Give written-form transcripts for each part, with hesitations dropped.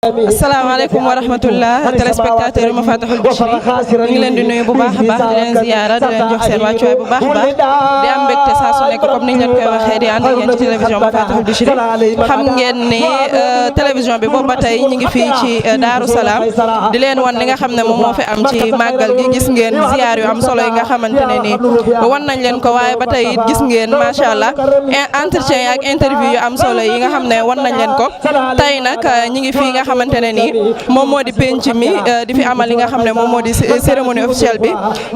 asalaamaaleykum wa rahmatullah téléspectateur yu Mafatihul Bichri ñu ngi leen di nuyu bu baax a baax di leen ziyaara di leen jox seen wàccuwaay bu baax a baax di am mbégte saa su nekk comme niñ leen koy waxee di ànd ak yéen ci télévision Mafatihul Bichri xam ngeen ni télévision bi boobu ba tey ñu ngi fii ci Daaru Salaam di leen wan li nga xam ne moom moo fi am ci màggal gi gis ngeen ziyaar yu am solo yi nga xamante ne nii wan nañ leen ko waaye ba tey it gis ngeen macha allah entretien ak interview yu am solo yi nga xam ne wan nañ leen ko tey nag ñi ngi fii nga xamante ne nii moom moo di penc mi di fi amal li nga xam ne moom moo di cérémonie officielle bi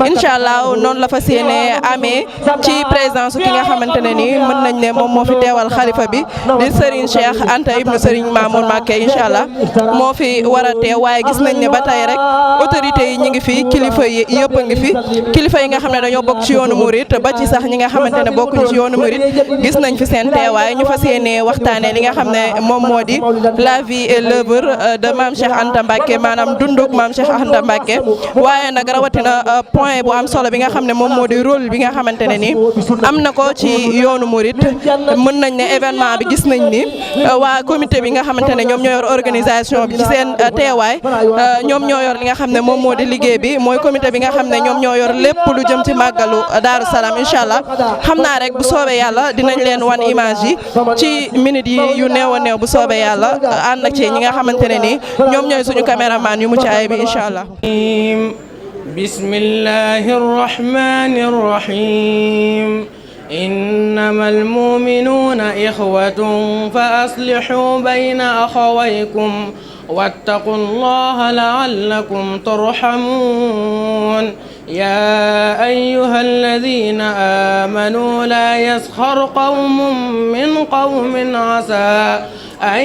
incha allah noonu la fas yéene amee ci présence ki nga xamante ne nii mën nañ ne moom moo fi teewal xalifa bi di Serigne Cheikh Anta ibnu Serigne Mamour Mbacké incha allah moo fi war a teew waaye gis nañ ne ba tey rek autorités yi ñi ngi fi kilifa yi yëpp a ngi fi kilifa yi nga xam ne dañoo bokk ci yoonu Mouride ba ci sax ñi nga xamante ne bokkuñ ci yoonu Mouride gis nañ fi seen teewaay ñu fas yéene waxtaanee li nga xam ne moom moo di la vie et l'œuvre de Mame Cheikh Anta Mbacké maanaam dunduk Mame Cheikh Anta Mbacké waaye nag rawatina point bu am solo bi nga xam ne moom moo di rôle bi nga xamante ne ni am na ko ci yoonu Mouride mën nañ ne événement bi gis nañ ni waa comité bi nga xamante ne ñoom ñoo yor organisation bi ci seen teewaay ñoom ñoo yor li nga xam ne moom moo di liggéey bi mooy comité bi nga xam ne ñoom ñoo yor lépp lu jëm ci màggalu Daaru Salaam incha allah xam naa rek bu soobee yàlla dinañ leen wan image yi ci minutes yi yu néew a néew bu soobee yàlla ànd ak ci ñi nga xamante ne ni ñoom ñooy suñu caméraman yu mucc ayib bi incha allah. bismillahir rahmanir rahim. innamal mu'minuna ikhwatun fa aslihu bayna akhawaykum wattaqullaha la'allakum turhamun. يا أيها الذين آمنوا لا يسخر قوم من قوم عسى أن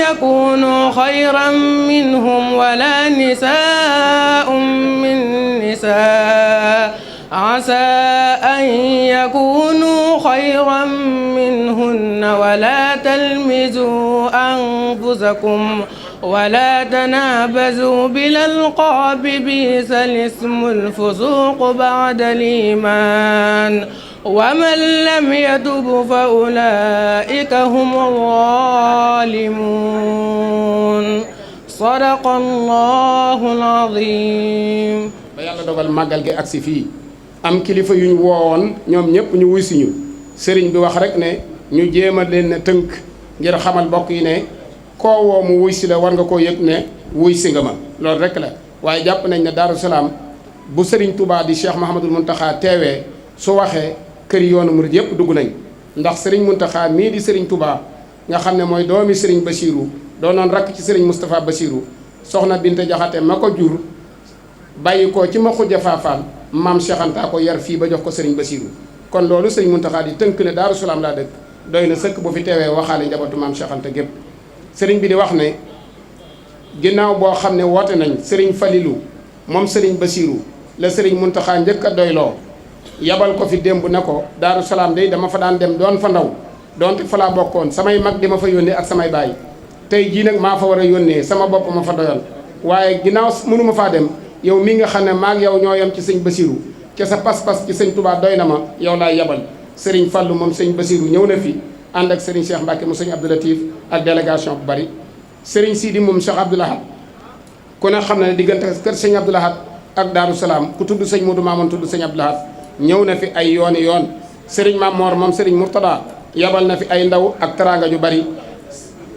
يكونوا خيرا منهم ولا نساء من نساء عسى أن يكونوا خيرا منهن ولا تلمزوا أنفسكم ولا تنابزوا بالألقاب بئس الاسم الفسوق بعد الإيمان ومن لم يتب فأولئك هم الظالمون صدق الله العظيم. ba yàlla dogal màggal gi agsi fii am kilifa yu ñu woowoon ñoom ñëpp ñu wuy si ñu sëriñ bi wax rek ne ñu jéem a leen ne tënk ngir xamal mbokk yi ne koo woo mu wuy si la war nga koo yëg ne wuy si nga ma loolu rek la waaye jàpp nañ ne Daaru Salaam bu Serigne Touba di Cheikh Mahamadul Muntaxa teewee su waxee kër yoonu murid yëpp dugg nañ ndax Serigne Muntaxa mii di Serigne Touba nga xam ne mooy doomi Serigne Bassirou doonoon rakk ci Serigne Moustapha Bassirou soxna Binta Jaxate ma ko jur bàyyi ko ci ma xujja faafaal maam Cheikh Anta ko yar fii ba jox ko Serigne Bassirou kon loolu Serigne Muntaxa di tënk ne Daaru Salaam laa dëkk doy na sëkk bu fi teewee waxaale njabootu maam Cheikh Anta gépp sëriñ bi di wax ne ginnaaw boo xam ne woote nañ sëriñ Falilou moom sëriñ Bassirou la sëriñ Muntaxa njëkk a doyloo yabal ko fi démb ne ko Daaru Salaam day dama fa daan dem doon fa ndaw donte fa laa bokkoon samay mag di ma fa yónnee ak samay baay tey jii nag maa fa war a yónnee sama bopp ma fa doyal waaye ginnaaw mënuma faa dem yow mi nga xam ne maag yow ñoo yem ci sëñ Bassirou ca sa pas-pas ci sëñ Touba doy na ma yow laay yabal sëriñ Fallou moom sëñ Bassirou ñëw na fi ànd ak Serigne Cheikh Mbacké mu sëñ Abdou Latif ak délégation bu bari Serigne Sidi moom Cheikh Abdou Lahad ku ne xam ne diggante kër sëñ Abdou Lahad ak Daaru Salaam ku tudd sëñ Modou Mamoun tudd sëñ Abdou Lahad ñëw na fi ay yooni yoon Serigne Mamor moom Serigne Mourtada yabal na fi ay ndaw ak teraanga ju bari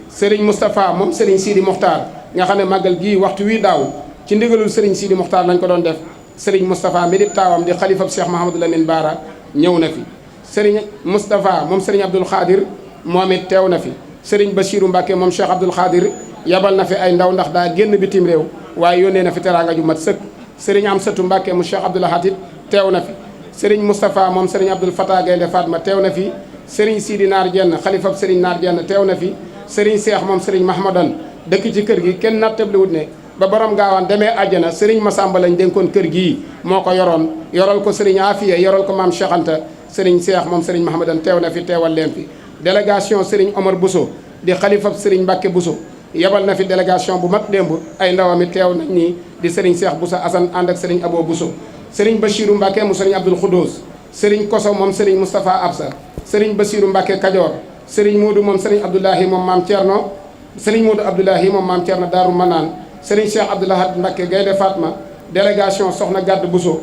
Serigne Moustapha moom Serigne Sidi Mokhtar nga xam ne màggal gii waxtu wii daaw ci ndigalul Serigne Sidi Mokhtar lañ ko doon def Serigne Moustapha mi di taawam di xalifab Cheikh Mahamadou Lamine Bara ñëw na fi Serigne Moustapha moom Serigne Abdoul Khadir moom it teew na fi Serigne Bassirou Mbacké moom Cheikh Abdoul Khadir yabal na fi ay ndaw ndax daa génn bitim réew waaye yónnee na fi teraanga ju mat sëkk Serigne Amsatou Mbacké mu Cheikh Abdoul Ahad teew na fi Serigne Moustapha moom Serigne Abdoul Fatah Gaynde Fatma teew na fi Serigne Sidi Naar Dieng xalifab Serigne Naar Dieng teew na fi Serigne Cheikh moom Serigne Mahmadan dëkk ci kër gi kenn nattable wut ne ba borom gaawaan demee àjjana sëriñ Masamba lañ dénkoon kër gii moo ko yoroon yoral ko sëriñ Afiya yoral ko maam Cheikh Anta sëriñ Cheikh moom sëriñ Mahamadan teew na fi teewal leen fi délégation sëriñ Omar Bousso di xalifab sëriñ Mbacke Bousso yebal na fi délégation bu mag démb ay ndawami teew nañ nii di sëriñ Cheikh Bousso Assane ànd ak sëriñ Abo Bousso sëriñ Bachirou Mbacke mu sëriñ Abdoul Khoudous sëriñ Koso moom sëriñ Moustapha Absa sëriñ Bachirou Mbacke Kajoor sëriñ Modou moom sëriñ Abdoulahi moom maam Thierno sëriñ Modou Abdoulahi moom maam Thierno Daaru Manaan sëriñ Cheikh Abdoulahad Mbacke Gaynde Fatma délégation soxna Gadd Bousso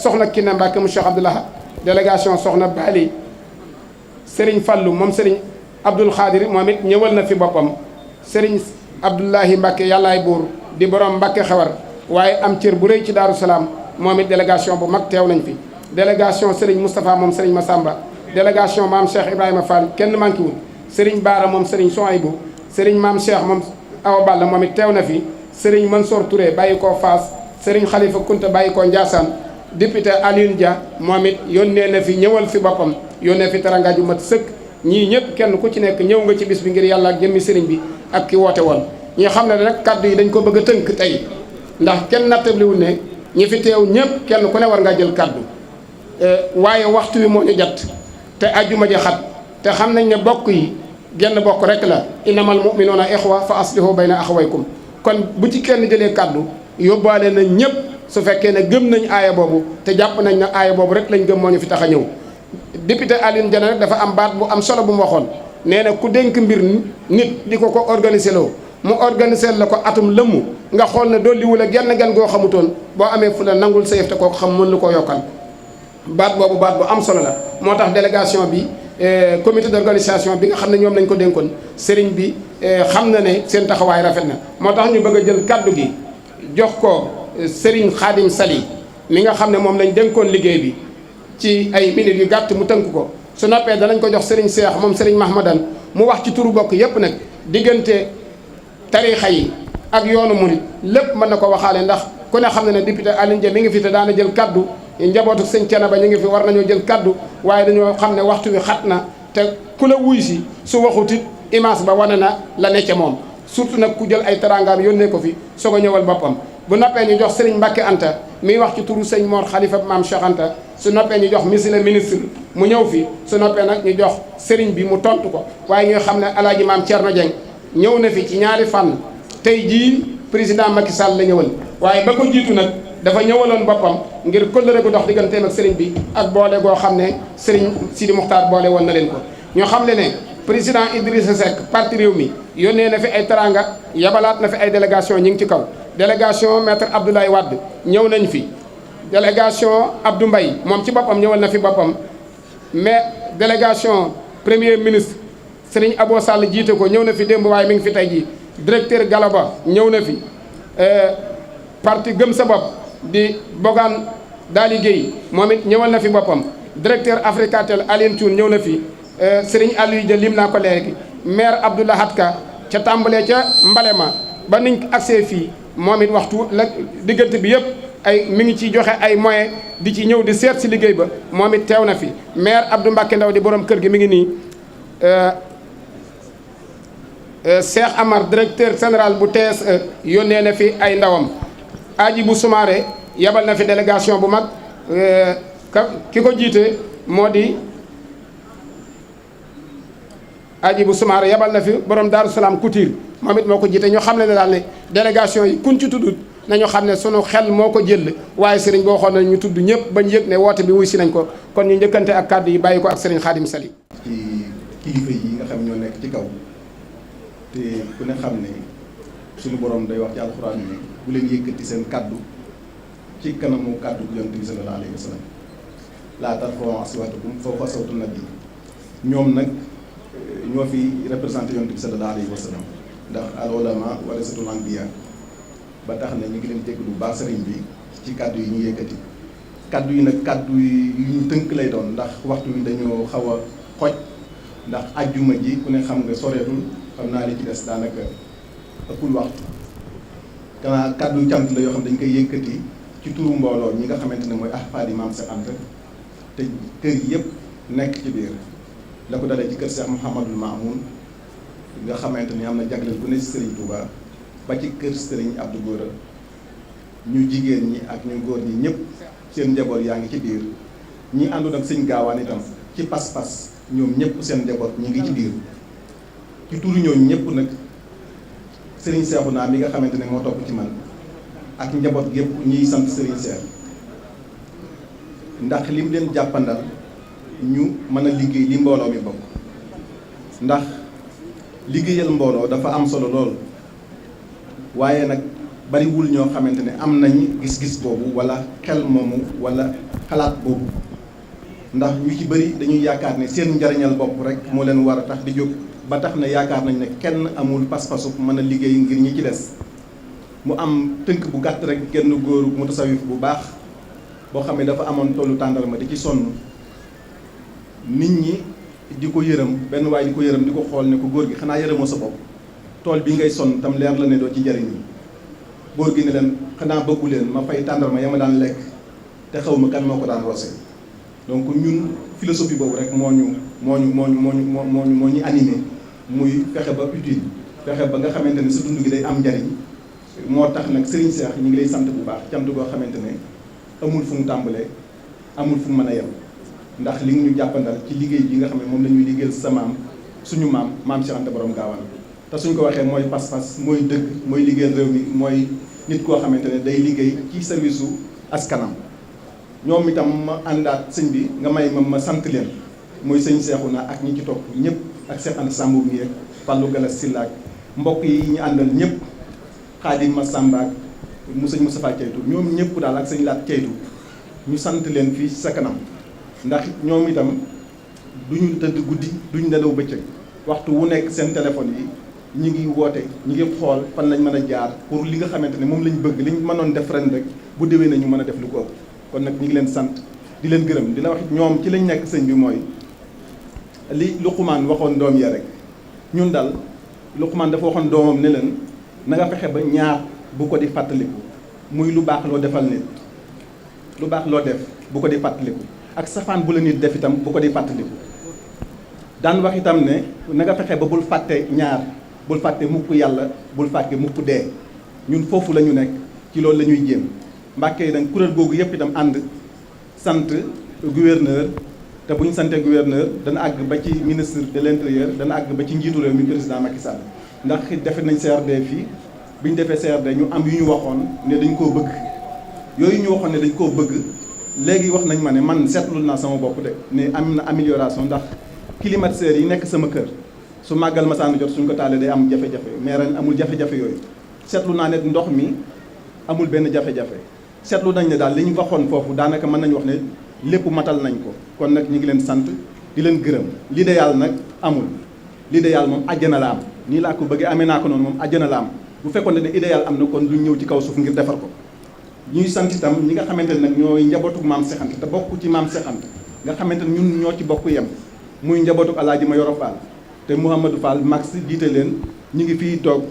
soxna Kiné Mbacke mu Cheikh Abdoulahad délégation soxna Bali sëriñ Fallou moom sëriñ Abdoul Khadir moom it ñëwal na fi boppam sëriñ Abdoulahi Mbacke yàllaay buur di borom Mbacke xewar waaye am cër bu rëy ci Daaru Salaam moom it délégation bu mag teew nañ fi délégation sëriñ Moustapha moom sëriñ Massamba délégation maam Cheikh Ibrahima Fall kenn manqué wul sëriñ Baara moom sëriñ Souaïbou sëriñ maam Cheikh moom Awa Balla moom it teew na fi sëriñ Mansour Touré bàyyi koo Faas sëriñ Khalifa Kunta bàyyi koo Ndiassane député Alioune Dia moom it yónnee na fi ñëwal fi boppam yónnee fi teranga ju mat sëkk ñii ñëpp kenn ku ci nekk ñëw nga ci bis bi ngir yàlla ak jëmmi sëriñ bi ak ki woote woon ñi xam ne rek kaddu yi dañ ko bëgg a tënk tey ndax kenn nattabliwul ne ñi fi teew ñëpp kenn ku ne war ngaa jël kaddu waaye waxtu wi moo ñu jat te ajjuma ji xat te xam nañ ne bokk yi genn bokk rek la innamal mu'minuuna ixwa fa aslihu bayna axawaykum kon bu ci kenn jëlee kaddu yóbbaale na ñëpp su fekkee ne gëm nañ aaya boobu te jàpp nañ ne aaya boobu rek lañ gëm moo ñu fi tax a ñëw député Alioune Dia nag dafa am baat bu am solo bu mu waxoon nee na ku dénk mbir nit di ko organiser loo mu organiser la ko atum lëmm nga xool ne dolliwul a genn gan goo xamutoon boo amee fu la nangul sa yëf te kooku xam mën lu ko yokkal baat boobu baat bu am solo la moo tax délégation bi comité d'organisation bi nga xam ne ñoom lañ ko dénkoon sëriñ bi xam na ne seen taxawaay rafet na moo tax ñu bëgg a jël kaddu gi jox ko sëriñ Khadim Sali mi nga xam ne moom lañ dénkoon liggéey bi ci ay minutes yu gàtt mu tënk ko su noppee danañ ko jox sëriñ Cheikh moom sëriñ Mahmadan mu wax ci turu bokk yépp nag diggante tariixa yi ak yoonu murit lépp mën na ko waxaale ndax ku ne xam ne ne député Alioune Dia mi ngi fi te daana jël kaddu njabootu sëñ Thiénaba ñu ngi fi war nañoo jël kaddu waaye dañoo xam ne waxtu wi xat na te ku la wuy si su waxutit image ba wane na la ne ca moom surtout nag ku jël ay teraangaam yónnee ko fi soo ko ñëwal boppam bu noppee ñu jox sëriñ Mbacke Anta miy wax ci turu sëñ Mor Khalifa maam Cheikh Anta su noppee ñu jox monsieur le ministre mu ñëw fi su noppee nag ñu jox sëriñ bi mu tontu ko waaye nga xam ne alaaji maam Thierno Dieng ñëw na fi ci ñaari fànn tey jii président Macky Sall la ñëwal waaye ba ko jiitu nag dafa ñëwaloon boppam ngir kóllëre gu dox digganteem ak sëriñ bi ak boole goo xam ne sëriñ Sidi Muxtaar boole woon na leen ko ñoo xam ne président Idrissa Seck parti réew mi yónnee na fi ay teranga yabalaat na fi ay délégation ñi ngi ci kaw délégation maître Abdoulaye Wade ñëw nañ fi délégation Abdou Mbaye moom ci boppam ñëwal na fi boppam mais délégation premier ministre Serigne Abo Sall jiite ko ñëw na fi démb waaye mi ngi fi tey jii directeur Galaba ñëw na fi parti gëm sa bopp di Bougane Dali Guèye moom it ñëwal na fi boppam directeur Africatel Alioune Thioune ñëw na fi Serigne Aliou Dia lim naa ko léegi maire Abdoulahat Ka ca tàmbalee ca Mbalema ba niñ agsee fii moom it waxtu la diggante bi yëpp ay mi ngi ci joxe ay moyens di ci ñëw di seet si liggéey ba moom it teew na fi maire Abdou Mbacke Ndaw di borom kër gi mi ngi nii Cheikh Amar directeur général bu TSE yónnee na fi ay ndawam aji bu Soumaré yabal na fi délégation bu mag ki ko jiite moo di aji bu Soumaré yabal na fi borom Daaru Salaam Couture moom it moo ko jiite ñoo xam ne daal ne délégation yi kuñ ci tudd nañu xam ne sunu xel moo ko jël waaye sëriñ boo xoon na ñu tudd ñëpp bañ yëg ne woote bi wuy si nañ ko kon ñu njëkkante ak kàddu yi bàyyi ko ak sëriñ Khadim Sali ci kilifa yi nga xam ñoo nekk ci kaw te ku ne xam ne suñu borom day wax ci alxuraan ni bu leen yëkkati seen kàddu ci kanamu kàddu bu yonent bi sallallahu alayhi wa sallam laa tarfa'u aswaatakum fawqa sawti nabi ñoom nag ñoo fi représenté yonent bi sallallahu alayhi wa sallam ndax al ulama warasatul anbiya ba tax na ñu ngi leen dégg lu baax sëriñ bi ci kàddu yi ñu yëkkati kàddu yi nag kàddu yi yu ñu tënk lay doon ndax waxtu wi dañoo xaw a xoj ndax ajjuma ji ku ne xam nga soreetul xam naa li ci des daanaka ëppul waxtu kanaa kàddu cant la yoo xam dañ koy yëkkati ci turu mbooloo ñi nga xamante ne mooy ahfaadi Maam Cheikh Anta te kër yëpp nekk ci biir la ko dalee ci kër Cheikh Mouhamadul Mamoun nga xamante ni am na jagleel bu ne ci Serigne Touba ba ci kër Serigne Abdou Gora ñu jigéen ñi ak ñu góor ñi ñëpp seen njaboot yaa ngi ci biir ñi àndoon ak sëñ Gaawaan itam ci pas-pas ñoom ñëpp seen njaboot ñi ngi ci biir ci turu ñooñu ñëpp nag Serigne Cheikhouna mi nga xamante ne moo topp ci man ak njaboot gépp ñiy sant Serigne Cheikh ndax lim leen jàppandal ñu mën a liggéey li mbooloo mi bokk ndax liggéeyal mbooloo dafa am solo lool waaye nag bariwul ñoo xamante ne am nañ gis-gis boobu wala xel moomu wala xalaat boobu ndax ñu ci bëri dañuy yaakaar ne seen njariñal bopp rek moo leen war a tax di jóg ba tax na yaakaar nañ ne kenn amul pas-pasu mën a liggéey ngir ñi ci des mu am tënk bu gàtt rek genn góor mu tasawif bu baax boo xam ne dafa amoon tollu tàndarma di ci sonn nit ñi di ko yërëm benn waaye di ko yërëm di ko xool ne ko góor gi xanaa yërëmoo sa bopp tool bi ngay sonn tam leer la ne doo ci jariñu góor gi ne leen xanaa bëggu leen ma fay tàndarma ya ma daan lekk te xaw ma kan moo ko daan roose donc ñun philosophie boobu rek moo ñu animé muy fexe ba utile fexe ba nga xamante ne sa dund gi day am njariñ moo tax nag Serigne Cheikh ñu ngi lay sant bu baax cant goo xamante ne amul fu mu tàmbalee amul fu mu mën a yem ndax li nga ñu jàppandal ci liggéey bi nga xam ne moom la ñuy liggéeyal sa maam suñu maam Cheikh Anta Borom Gaawaan te suñ ko waxee mooy pas-pas mooy dëgg mooy liggéeyal réew mi mooy nit koo xamante ne day liggéey ci service su askanam ñoom itam ma àndaat sëñ bi nga may ma sant leen mooy sëñ Cheikhouna ak ñi ci topp ñëpp ak Cheikh Anta Samb mi ak Fallou Galas Sylla ak mbokk yi ñu àndal ñëpp Xaadim Massamba ak mu sëñ Moustapha Ceytu ñoom ñëpp daal ak sëñ Laat Ceytu ñu sant leen fii sa kanam ndax ñoom itam duñu tëdd guddi duñu nelaw bëccëg waxtu wu nekk seen téléphone yi ñi ngi woote ñi ngi xool fan lañ mën a jaar pour li nga xamante ne moom lañ bëgg liñ mënoon def ren rek bu déwee na ñu mën a def lu ko ëpp kon nag ñi ngi leen sant di leen gërëm di la wax ñoom ci lañ nekk sëñ bi mooy li Luqmaan waxoon doom ya rek ñun daal Luqmaan dafa waxoon doomam ne leen na nga fexe ba ñaar bu ko di fàttaliku muy lu baax loo defal nit lu baax loo def bu ko di fàttaliku ak safaan bu la nit def itam bu ko di fàttaliku daan wax itam ne na nga fexe ba bul fàtte ñaar bul fàtte mukk yàlla bul fàtte mukk dee ñun foofu la ñu nekk ci loolu la ñuy jéem Mbàkke yi nag kuréel googu yëpp itam ànd sant gouverneur te bu ñu santee gouverneur dana àgg ba ci ministre de l'intérieur dana àgg ba ci njiitu réew mi président Macky Sall ndax defe nañ CRD fii bi ñu defee CRD ñu am yu ñu waxoon ne dañ koo bëgg yooyu ñu waxoon ne dañ koo bëgg léegi wax nañ ma ne man seetlu naa sama bopp de ne am na amélioration ndax climatiseurs yi nekk sama kër su màggal masaanu jot suñ ko taalee day am jafe-jafe mais ren amul jafe-jafe yooyu seetlu naa ne ndox mi amul benn jafe-jafe seetlu nañ ne daal li ñu waxoon foofu daanaka mën nañu wax ne lépp matal nañ ko kon nag ñu ngi leen sant di leen gërëm l'idéal nag amul l'idéal moom àjjana la am nii laa ko bëggee amee naa ko noonu moom àjjana la am bu fekkoon ne idéal am na kon duñ ñëw ci kaw suuf ngir defar ko ñuy sant itam ñi nga xamante ne nag ñooy njabootu maam Cheikh Anta te bokk ci maam Cheikh Anta nga xamante ne ñun ñoo ci bokk yem muy njabootu Alaaji Mayoro Fall te Mouhamadou Fall Max jiite leen ñu ngi fii toog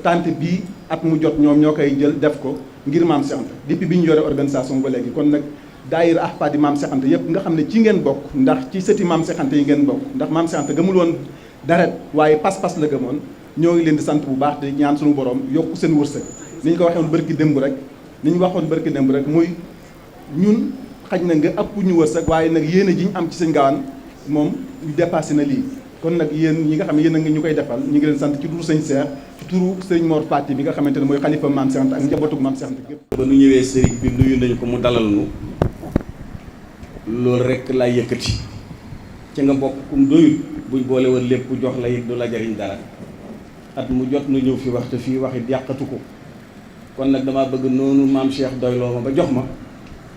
tante bii at mu jot ñoom ñoo koy jël def ko ngir maam Cheikh Anta depuis bi ñu yore organisation ba léegi kon nag daayira ahfaadi maam Cheikh Anta yëpp nga xam ne ci ngeen bokk ndax ci sëti maam Cheikh Anta yi ngeen bokk ndax maam Cheikh Anta gëmul woon daret waaye pas-pas la gëmoon ñoo ngi leen di sant bu baax di ñaan suñu borom yokk seen wërsëg ni ñu ko waxee woon bërki démb rek ni ñu waxoon bërki démb rek muy ñun xaj na nga ëpp ñu wërsëg waaye nag yéene ji ñu am ci sëñ Gaawaan moom dépassé na lii kon nag yéen ñi nga xam ne yéen a ngi ñu koy defal ñu ngi leen sant ci turu sëñ Cheikh ci turu sëñ Mor Fati bi nga xamante ne mooy xalifa maam Cheikh Anta ak njabootug maam Cheikh Anta gépp ba nu ñëwee sëriñ bi nuyu nañu ko mu dalal nu loolu rek laay yëkkati ci nga bokk kum doyul buñ boole woon lépp jox la it du la jariñ dara at mu jot nu ñëw fi waxte fii waxit yàqatu ko kon nag damaa bëgg noonu maam Cheikh doyloo ma ba jox ma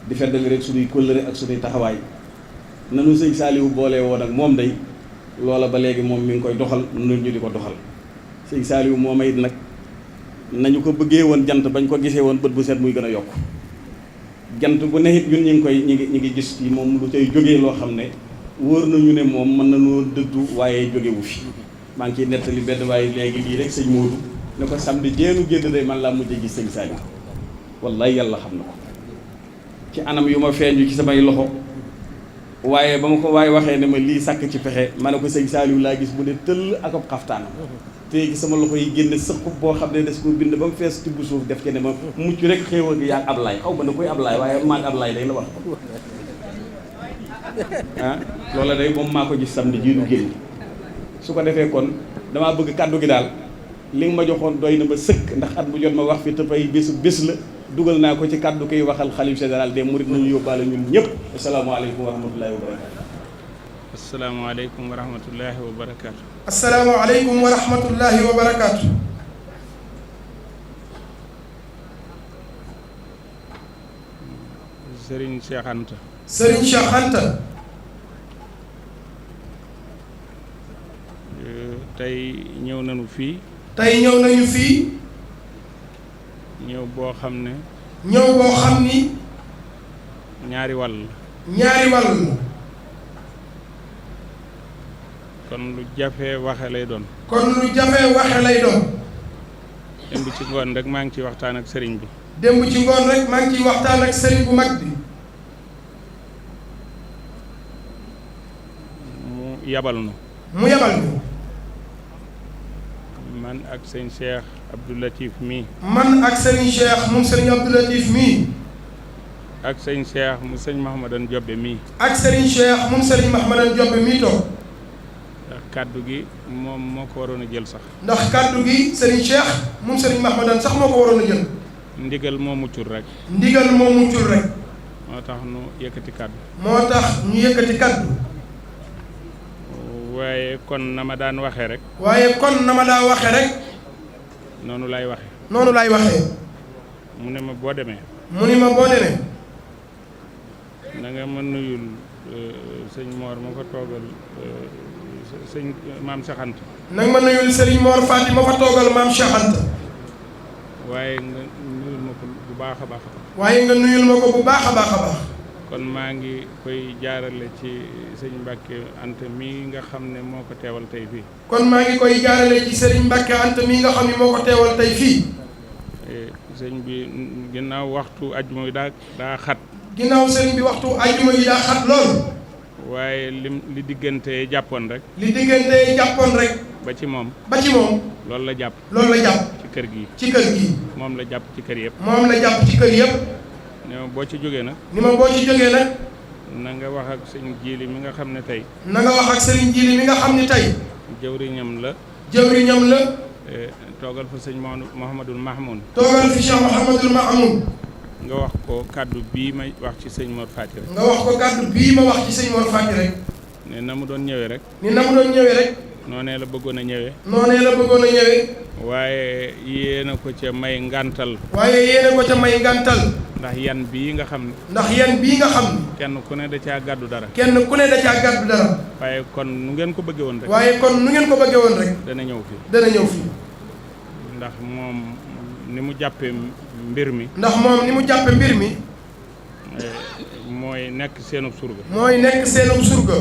di feddali rek suñuy kóllëre ak suñuy taxawaay nanu sëñ Saaliwu boole woon ak moom day loola ba léegi moom mi ngi koy doxal nun ñu di ko doxal sëñ Saaliwu mooma it nag nañu ko bëggee woon jant bañ ko gisee woon bët bu set muy gën a yokk jant bu ne it ñun ñi ngi gis ci moom lu cay jógee loo xam ne wóor nañu ne moom mën nañoo dëddu waaye jógewu fi maa ngi ciy nettali benn waaye léegi lii rek sëñ Moodu ne ko samedi jéenu génn day man laa mujjee gis sëñ Saaliwu wallaay yàlla xam na ko ci anam yu ma feeñu ci samay loxo waaye ba ma ko waaye waxee ne ma lii sàkk ci pexe ma ne ko sëñ Saliou laa gis mu ne tëll ak ab xaftaan te gi sama loxo yi génn sëq boo xam ne des ko bind ba mu fees tibb suuf def ci ne ma mucc rek xéewal gi yaa Ablaay xaw ma ne koy Ablaay waaye maag Ablaay day la wax ah loola day moom maa ko gis samedi jii du génn su ko defee kon damaa bëgg kàddu gi daal li nga ma joxoon doy na ma sëkk ndax at bu jot ma wax fi te fay bés la dugal naa ko ci kàddu koy waxal xalif général des mourides nañu yóbbaale ñun ñëpp asalaamaaleykum wa rahmatullahi wa barakatu asalaamaaleykum wa rahmatullahi wa barakaatu. asalaamaaleykum wa rahmatullahi wa barakaatu. Serigne Cheikh Anta. Serigne Cheikh Anta. tey ñëw nañu fii. tey ñëw nañu fii. ñëw boo xam ne. ñëw boo xam ni. ñaari wàll la. ñaari wàll la. kon lu jafe waxe lay doon. kon lu jafe waxe lay doon. démb ci ngoon rek maa ngi ciy waxtaan ak sëriñ bi. démb ci ngoon rek maa ngi ciy waxtaan ak sëriñ bu mag bi. mu yabal nu. mu yabal nu. man ak sëñ Cheikh Abdou Latif mii. man ak sëriñ Cheikh moom sëriñ Abdou Latif mii. ak sëñ Cheikh mu sëñ Mahamadan Jobbe mii. ak sëriñ Cheikh moom sëriñ Mahamadan Jobbe mii toog. ndax kàddu gi moom moo ko waroon a jël sax. ndax kàddu gi sëriñ Cheikh moom sëriñ Mahamadan sax moo ko waroon a jël. ndigal moo muccul rek. ndigal moo muccul rek. moo tax nu yëkkati kàddu. moo tax ñu yëkkati kàddu. waaye kon na ma daan waxee rek. waaye kon na ma daa waxee rek. noonu lay waxe noonu lay waxee. mu ne ma boo demee. mu ni ma boo demee. na nga ma nuyul sëñ Mor ma fa toogal sëñ maam Cheikh Anta. nag ma nuyul sëriñ Mor Fati ma fa toogal maam Cheikh Anta. waaye nga nuyul ma ko bu baax a baax. waaye nga nuyul ma ko bu baax a baax a baax. kon maa ngi koy jaarale ci sëñ Mbàkke Anta mii nga xam ne moo ko teewal tey fii. kon maa ngi koy jaarale ci sëriñ Mbàkke Anta mii nga xam ne moo ko teewal tey fii. sëñ bi ginnaaw waxtu ajjuma yi daa xat. ginnaaw sëriñ bi waxtu ajjuma yi daa xat lool. waaye li diggante jàppoon rek. li diggante jàppoon rek. ba ci moom. ba ci moom. loolu la jàpp. loolu la jàpp. ci kër gi. ci kër gi. moom la jàpp ci kër yëpp. moom la jàpp ci kër yëpp. ne ma boo ci jógee nag. ni ma boo ci jógee nag. na nga wax ak sëñ Jiili mi nga xam ne tey. na nga wax ak sëriñ Jiili mi nga xam ne tey. jëwriñam la. jëwriñam la. toogal fa sëñ Mouhamadul Mahmoun. toogal fi Cheikh Mouhamadul Mahmoun. nga wax ko kàddu bii may wax ci sëñ Mor Fati rek. nga wax ko kàddu bii ma wax ci sëñ Mor Fati rek. ne na mu doon ñëwee rek. ni na mu doon ñëwee rek. noonee la bëggoon a ñëwee. noonee la bëggoon a ñëwee. waaye yéena ko ca may ngàntal. waaye yéena ko ca may ngàntal. ndax yan bii nga xam ne. ndax yan bii nga xam ne. kenn ku ne da caa gàddu dara. kenn ku ne da caa gàddu dara. waaye kon nu ngeen ko bëggee woon rek. waaye kon nu ngeen ko bëggee woon rek. dana ñëw fii. dana ñëw fii. ndax moom ni mu jàppee mbir mi. ndax moom ni mu jàppee mbir mi. mooy nekk seenub surga. mooy nekk seenub surga.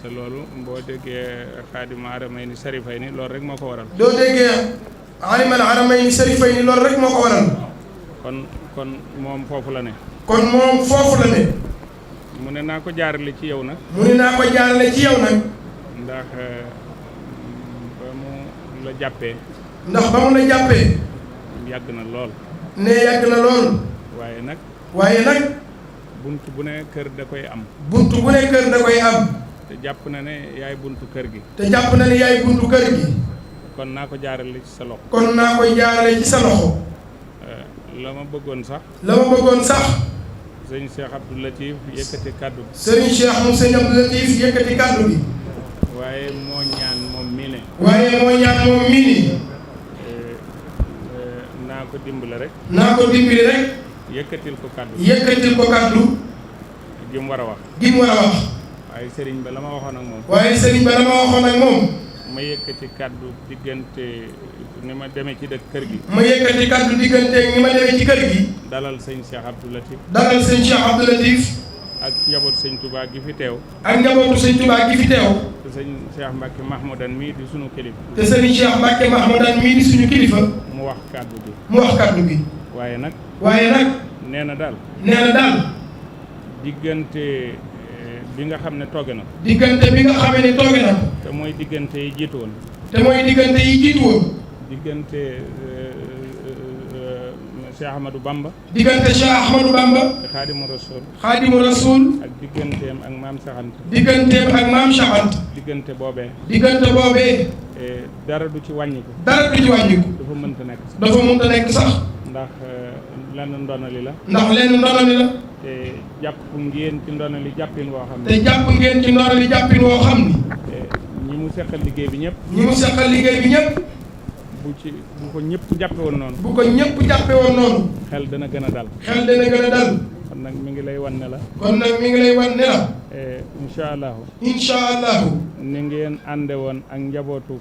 te loolu boo déggee xaadima aramayni sarifay ni loolu rek moo ko waral. doo déggee alimal aramayni sarifay ni loolu rek moo ko waral. kon moom foofu la ne. kon moom foofu la ne. mu ne naa ko jaarale ci yow nag. mu ne naa ko jaarale ci yow nag. ndax ba mu la jàppee. ndax ba mu la jàppee. yàgg na lool. ne yàgg na lool. waaye nag. waaye nag. bunt bu ne kër da koy am. bunt bu ne kër da koy am. te jàpp na ne yaay buntu kër gi. te jàpp na ne yaay buntu kër gi. kon naa ko jaarale ci sa loxo. kon naa koy jaarale ci sa loxo. la ma bëggoon sax. la ma bëggoon sax. sëñ Cheikh Abdou Latif yëkkati kàddu bi. sëriñ Cheikh moom sëñ Abdou Latif yëkkati kàddu bi. waaye moo ñaan moom mii ne. waaye moo ñaan moom mii nii. naa ko dimbale rek. naa ko dimbali rek. yëkkatil ko kàddu. yëkkatil ko kàddu. gi mu war a wax. gi mu war a wax. waaye sëriñ ba la ma waxoon ak moom. waaye sëriñ ba la ma waxoon ak moom. ma yëkkati kàddu diggante ni ma demee ci dëkk kër gi. ma yëkkati kàddu diggante ni ma demee ci kër gi. dalal sëñ Cheikh Abdou Latif. dalal sëñ Cheikh Abdou Latif. ak njaboot sëñ Touba gi fi teew. ak njabootu sëñ Touba gi fi teew. te sëñ Cheikh Mbacke Mahmoudan mii di sunu kilifa. te sëriñ Cheikh Mbacke Mahmoudan mii di suñu kilifa. mu wax kàddu gi. mu wax kàddu gi. waaye nag. waaye nag. nee na daal. nee na daal. diggante bi nga xam ne tooge na ko. diggante bi nga xamee ne tooge na ko. te mooy diggante yi jiitu woon. te mooy diggante yi jiitu woon. diggante Cheikh Ahmadou Bamba. diggante Cheikh Ahmadou Bamba. Xaadimu Rasuul. Xaadimu Rasuul. ak digganteem ak maam Cheikh Anta. digganteem ak maam Cheikh Anta. diggante boobee. diggante boobee. dara du ci wàññiku. dara du ci wàññiku. dafa mënta nekk sax. dafa mënta nekk sax. ndax lenn ndonali la. ndax lenn ndonali la. te jàpp ngeen ci ndonali jàppin woo xam ne. te jàpp ngeen ci ndonali jàppin woo xam ni. ñi mu seqal liggéey bi ñëpp. ñi mu seqal liggéey bi ñëpp. bu ko ñëpp jàppe woon noonu. bu ko ñëpp jàppe woon noonu. xel dana gën a dal. xel dana gën a dal. kon nag mi ngi lay wan ne la. kon nag mi ngi lay wan ne la. incha allahu. incha allahu. ni ngeen ànde woon ak njabootu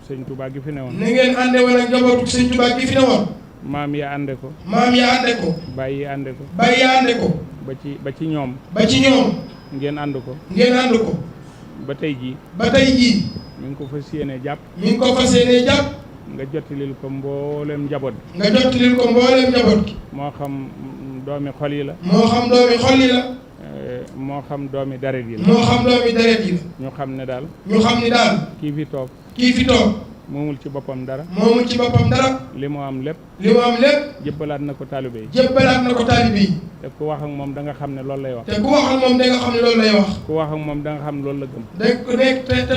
sëñ Touba gi fi ne woon. ni ngeen ànde woon ak njabootu sëñ Touba gi fi ne woon. maam ya ànde ko. maam ya ànde ko. bàyyi ya ànde ko. bàyyi ya ànde ko. ba ci ñoom. ba ci ñoom. ngeen ànd ko. ngeen ànd ko. ba tey jii. ba tey jii. mi ngi ko fas yéenee jàpp. mi ngi ko fas yéenee jàpp. nga jottalil ko mboolem njaboot gi. nga jottalil ko mboolem njaboot gi. moo xam doomi xol yi la. moo xam doomi xol yi la. moo xam doomi deret yi la. moo xam doomi deret yi la. ñu xam ne daal. ñu xam ni daal. kii fi toog. kii fi toog. moomul ci boppam dara. moomul ci boppam dara. li mu am lépp. li mu am lépp. jëbbalaat na ko taalibe yi. jëbbalaat na ko taalibe yi. te ku wax ak moom da nga xam ne loolu lay wax. te ku wax ak moom da nga xam ne loolu lay wax. ku wax ak moom da nga xam ne loolu la gëm. te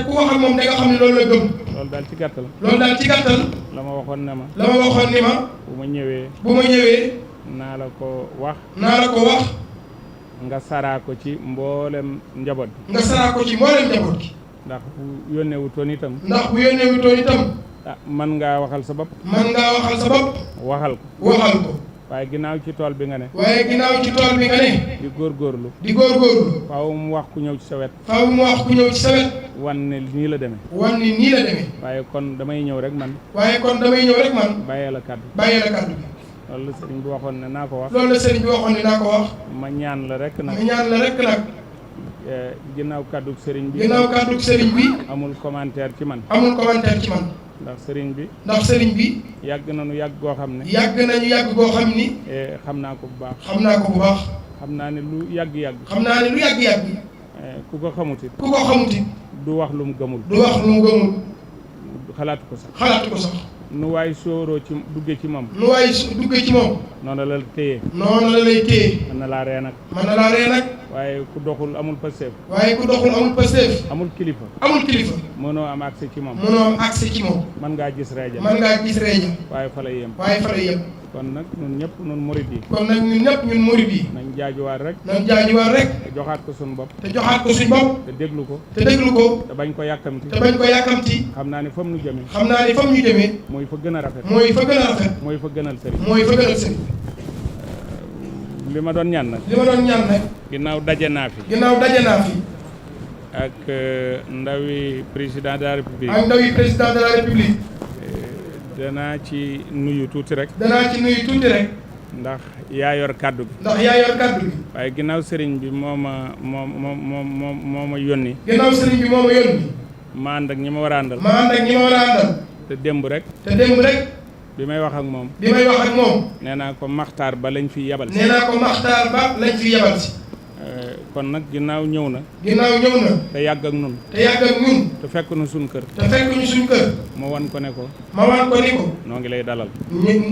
ku wax ak moom da nga xam ne loolu la gëm. loolu daal ci gàttal. loolu daal ci gàttal. la ma waxoon ne ma. la ma waxoon ni ma. bu ma ñëwee. bu ma ñëwee. naa la ko wax. naa la ko wax. nga saraa ko ci mboolem njaboot gi. nga saraa ko ci mboolem njaboot gi. ndax bu yónnee wutoon itam. ndax bu yónnee wutoon itam. man ngaa waxal sa bopp. man ngaa waxal sa bopp. waxal ko. waxal ko. waaye ginnaaw ci tool bi nga ne. waaye ginnaaw ci tool bi nga ne. di góorgóorlu. di góorgóorlu. faaw mu wax ku ñëw ci sa wet. faaw mu wax ku ñëw ci sa wet. wan ne nii la demee. wan ni nii la demee. waaye kon damay ñëw rek man. waaye kon damay ñëw rek man. bàyyee la kàddu. bàyyee la kàddu bi. loolu la sëriñ bi waxoon ne naa ko wax. loolu la sëriñ bi waxoon ne naa ko wax. ma ñaan la rek nag. ma ñaan la rek nag. ginnaaw kàddu sëriñ bi. ginnaaw kàddu sëriñ bi. amul commentaire ci man. amul commentaire ci man. ndax sëriñ bi. ndax sëriñ bi. yàgg nañu yàgg goo xam ne. yàgg nañu yàgg goo xam ni. xam naa ko bu baax. xam naa ko bu baax. xam naa ne lu yàgg-yàgg. xam naa ne lu yàgg-yàgg. ku ko xamutit. ku ko xamutit. du wax lu mu gëmul. du wax lu mu gëmul. xalaatu ko sax. xalaatu ko sax. nu waay sóoroo ci duggee ci moom. nu waay duggee ci moom. noonu la téye. noonu la lay téye. mën na laa ree nag. mën na laa ree nag. waaye ku doxul amul pasteef. waaye ku doxul amul pasteef. amul kilifa. amul kilifa. mënoo am accès ci moom. mënoo am accès ci moom. mën ngaa gis reeja. mën ngaa gis reeja. waaye fa lay yem. waaye fa lay yem. kon nag ñun ñëpp ñun murid yi. kon nag ñun ñëpp ñun murid yi. nañ jaajuwaat rek. nañ jaajuwaat rek. te joxaat ko suñu bopp. te joxaat ko suñu bopp. te déglu ko. te déglu ko. te bañ ko yàkkamti. te bañ ko yàkkamti. xam naa ne fam nu jëmee. xam naa ne fam ñu jëmee. mooy fa gën a rafet. mooy fa gën a rafet. mooy fa gënal sëriñ. mooy fa gënal sëriñ. li ma doon ñaan nag. li ma doon ñaan nag. ginnaaw daje naa fi. ginnaaw daje naa fi. ak ndawi président de la république. ak ndawi président de la république. danaa ci nuyu tuuti rek. danaa ci nuyu tuuti rek. ndax yaa yor kàddu gi. ndax yaa yor kàddu gi. waaye ginnaaw sëriñ bi moo ma yónni. ginnaaw sëriñ bi moo ma yónni. ma ànd ak ñi ma war a àndal. ma ànd ak ñi ma war a àndal. te démb rek. te démb rek. bi may wax ak moom. bi may wax ak moom. nee naa ko maxtaar ba lañ fi yebal. nee naa ko maxtaar ba lañ fi yebal si. kon nag ginnaaw ñëw na. ginnaaw ñëw na. te yàgg ak nun. te yàgg ak ñun. te fekk nu suñ kër. te fekk ñu suñ kër. ma wan ko ne ko. ma wan ko ni ko. noo ngi lay dalal.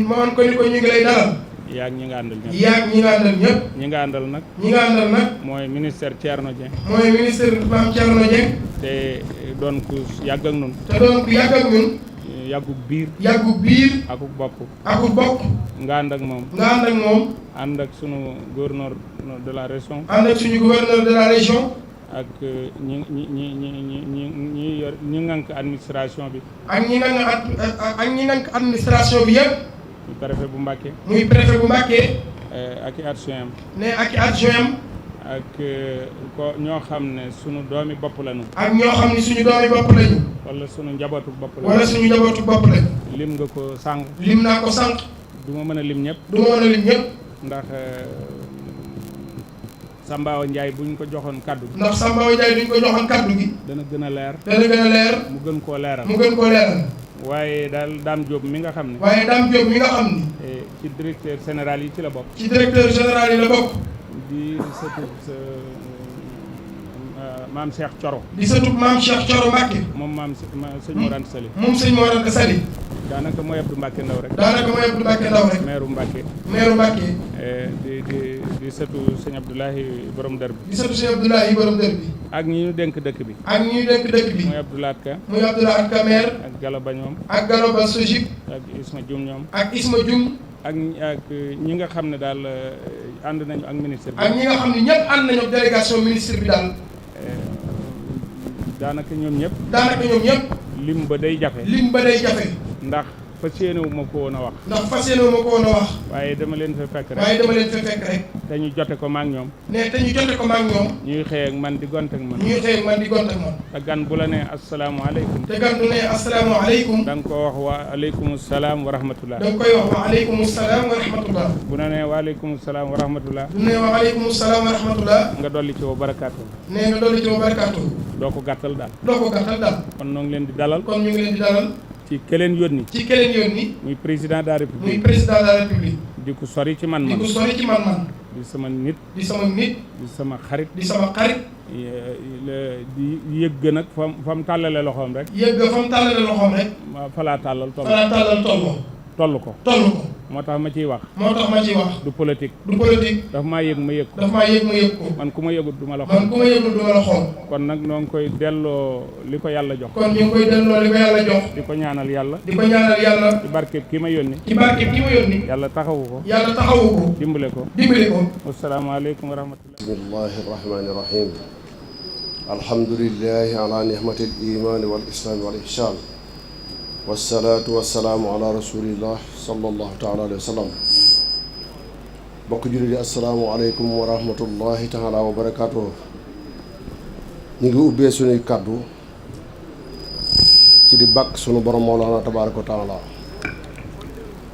ma wan ko ni ko ñu ngi lay dalal. yaag ñi nga àndal ñëpp. yaag ñi nga àndal ñëpp. ñi nga àndal nag. ñi nga àndal nag. mooy ministère Thierno Dieng. mooy ministre Mame Thierno Dieng. te doon ku yàgg ak nun. te doon ku yàgg ak ñun. yàggu biir. yàggu biir. akuk bokk. akuk bokk. nga ànd ak moom. nga ànd ak moom. ànd ak sunu gouverneur de la région. ànd ak suñu gouverneur de la région. ak ñi yor ñi ngànk administration bi. ak ñi ngànk administration bi yëpp. muy préfet bu Mbacké. muy préfet bu Mbacké. ak i adjoint am. ne ak i adjoint am. ak ko ñoo xam ne sunu doomi bopp lañu. ak ñoo xam ne suñu doomi bopp lañu. wala sunu njabootu bopp lañu. wala suñu njabootu bopp lañu. lim nga ko sànq. lim naa ko sànq. du ma mën a lim ñëpp. du ma mën a lim ñëpp. ndax Sambaawa Ndiaye buñ ko joxoon kaddu gi. ndax Sambaawa Ndiaye duñ ko joxoon kaddu gi. dana gën a leer. dana gën a leer. mu gën koo leeral. mu gën koo leeral. waaye daal Dame Diop mi nga xam ne. waaye Dame Diop mi nga xam ni. ci directeur général yi ci la bokk. ci directeur général yi la bokk. di sëtu maam Cheikh Thioro. di sëtub maam Cheikh Thioro Mbacke. moom maam sëñ Mor Anta Sali. moom sëñ Mor Anta Sali. daanaka mooy Abdou Mbacke Ndaw rek. daanaka mooy Abdou Mbacke Ndaw rek. meeru Mbacke. meeru Mbacke. di sëtu sëñ Abdoulahi borom dër bi. di sëtu sëñ Abdoulahi borom dër bi. ak ñi ñu dénk dëkk bi. ak ñi ñu dénk dëkk bi. muy Abdoulaat Ka. muy Abdoulaat Ka maire. ak Gallo Ba ñoom. ak Gallo Ba Sojib. ak Isma Dioum ñoom. ak Isma Dioum. ak ñi nga xam ne daal ànd nañu ak ministre bi. ak ñi nga xam ne ñëpp ànd nañu ak délégation ministre bi daal. daanaka ñoom ñëpp. daanaka ñoom ñëpp. lim ba day jafe. lim ba day jafe. ndax fas yéenewu ma ko woon a wax. ndax fas yéenewu ma ko woon a wax. waaye dama leen fa fekk rek. waaye dama leen fa fekk rek. te ñu jote ko maak ñoom. ne te ñu jote ko maak ñoom. ñuy xëy ak man di gont ak man. ñuy xëy ak man di gont ak man. te gan bu la nee asalaamaaleykum. te gan bu ne asalaamaaleykum. da nga ko wax wa aleykum salaam wa rahmatullah. da nga koy wax wa aleykum salaam wa rahmatullah. bu na nee wa aleykum salaam wa rahmatullah. bu ne wa aleykum salaam wa rahmatullah. nga dolli ci wa barakaatu. nee nga dolli ci wa barakaatu. doo ko gàttal daal. doo ko gàttal daal. kon noo ngi leen di dalal. kon ñu ngi leen di dalal. ci keleen yónni. ci keleen yónni. muy président de la république. muy président de la république. di ko sori ci man-man. di ko sori ci man-man. di sama nit. di sama nit. di sama xarit. di sama xarit. di yëgg nag fa mu tàllale loxoom rek. yëgg fa mu tàllale loxoom rek. fa laa tàllal toll. fa laa tàllal toll ko. moo tax ma ciy wax. moo tax ma ciy wax. du politique. du politique. daf maa yëg ma yëg ko. daf maa yëg ma yëg ko. man ku ma yëgut du ma la xool. man ku ma yëgut du ma la xool. kon nag noo ngi koy delloo li ko yàlla jox. kon ñu ngi koy delloo li ko yàlla jox. di ko ñaanal yàlla. di ko ñaanal yàlla. ci barkeb ki ma yónni. ci barkeb ki ma yónni. yàlla taxawu ko. yàlla taxawu ko. dimbale ko. dimbale ko. asalaamaaleykum wa rahmatullah. bismillahi rahmani rahim. alhamdulillahi ala nihmati al iman wal islam wal ihsan. wasalaatu wasalaamu ala rasulillah sallallahu taala alayhi wa sallam. bokk jullit yi asalaamu aleykum wa rahmatullahi taala wa barakaatuh. ñu ngi ubbee suñuy kàddu ci di bàkk sunu borom Mawlana tabaaraka wa taala,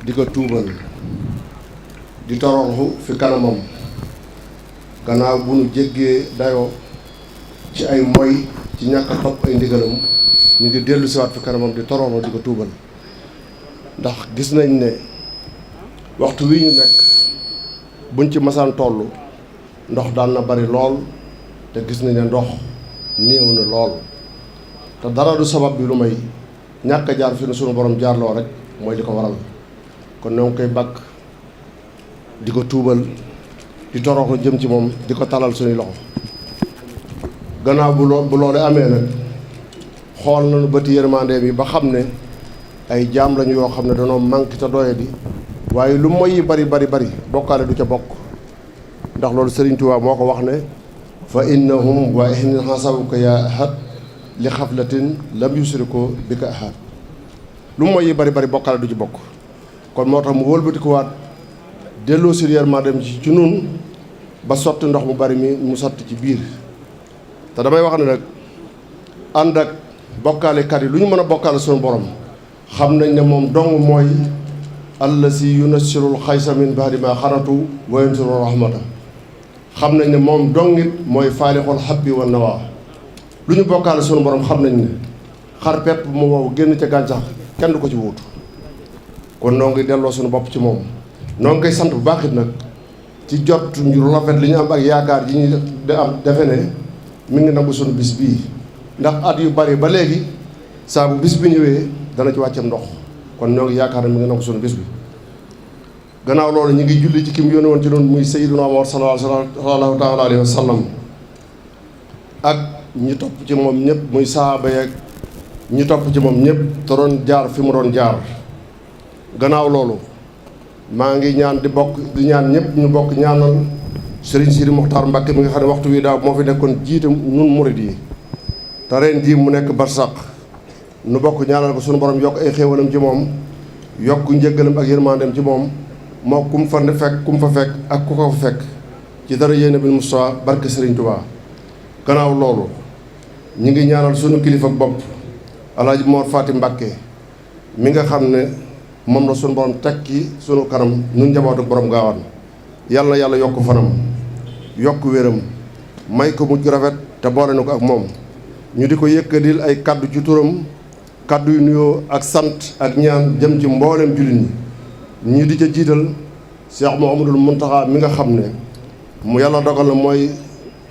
di ko tuubal, di toroxlu fi kanamam gannaaw bu nu jéggee dayoo ci ay moy ci ñàkk a topp ay ndigalam. ñu ngi dellu siwaat fi kanamam di toroxlu di ko tuubal, ndax gis nañ ne waxtu wi ñu nekk buñ ci masaan toll ndox daan na bari lool, te gis nañ ne ndox néew na lool, te dara du sabab bi lu may ñàkk a jaar fi nu sunu borom jaarloo rek mooy li ko waral. kon ñoo ngi koy bàkk di ko tuubal, di toroxlu jëm ci moom, di ko talal suñuy loxo. gannaaw bu loolu amee nag xool nañu bëti yërmande bi ba xam ne ay jaam lañu yoo xam ne danoo manqué te doye di, waaye lu moy yi bari bokkaale du ca bokk. ndax loolu Sëriñ Tuubaa moo ko wax ne fa innahum wa in hasabuka ya ahad li xaflatin lam yusriku bika ahad. lu moy yi bari bokkaale du ci bokk. kon moo tax mu wëlbatikuwaat delloo si yërmande ci nun ba sotti ndox mu bari mi mu sotti ci biir. te damay wax ne nag ànd ak bokkaalekat yi lu ñu mën a bokkaale suñu borom xam nañ ne moom dong mooy allasi yunassirul xaysa min ba'di ma xanatu wa yanzilu rahmata. xam nañ ne moom dongit mooy faalixul habbi wa nawaa. lu ñu bokkaale suñu borom xam nañ ne xar pepp mu wow génn ca gàncax kenn du ko ci wuutu. kon noo ngi delloo suñu bopp ci moom, noo ngi koy sant bu baax it nag ci jot ñu rafet li ñu am ak yaakaar ji ñu defe ne mi ngi nangu suñu bis bii. ndax at yu bari ba léegi saa bu bis bi ñëwee dana ci wàccam ndox, kon ñoo ngi yaakaar ne mi ngi nangu suñu bis bi. gannaaw loolu ñu ngi julli ci ki mu yónni woon ci noonu muy sayyiduna Muhammad sallallahu taala alayhi wa sallam ak ñi topp ci moom ñëpp muy saaba yeeg ñi topp ci moom ñëpp te doon jaar fi mu doon jaar. gannaaw loolu maa ngi ñaan di ñaan ñëpp ñu bokk ñaanal Serigne Sidi Mokhtar Mbacke mi nga xam ne waxtu wi daaw moo fi nekkoon jiite nun murid yi, te ren jii mu nekk barsàq. nu bokk ñaanal ko sunu borom yokk ay xéewalam ci moom, yokk njëggalam ak yërmandeem ci moom, moo kum fa fekk ak ku ko fa fekk ci dara yéene bil Mustafa barke Serigne Touba. gannaaw loolu ñu ngi ñaanal sunu kilifa bopp Alaaji Mor Faati Mbacke mi nga xam ne moom la sunu borom tekki sunu kanam ñun njabootu borom gaawaan. yàlla na yàlla yokk fanam, yokk wéram, may ko mujj rafet te boole na ko ak moom. ñu di ko yëkkatil ay kaddu ci turam, kaddu yu nuyoo ak sant ak ñaan jëm ci mboolem jullit ñi. ñu di ca jiital Cheikh Mouhamadoul Mountakha mi nga xam ne mu yàlla dogal na mooy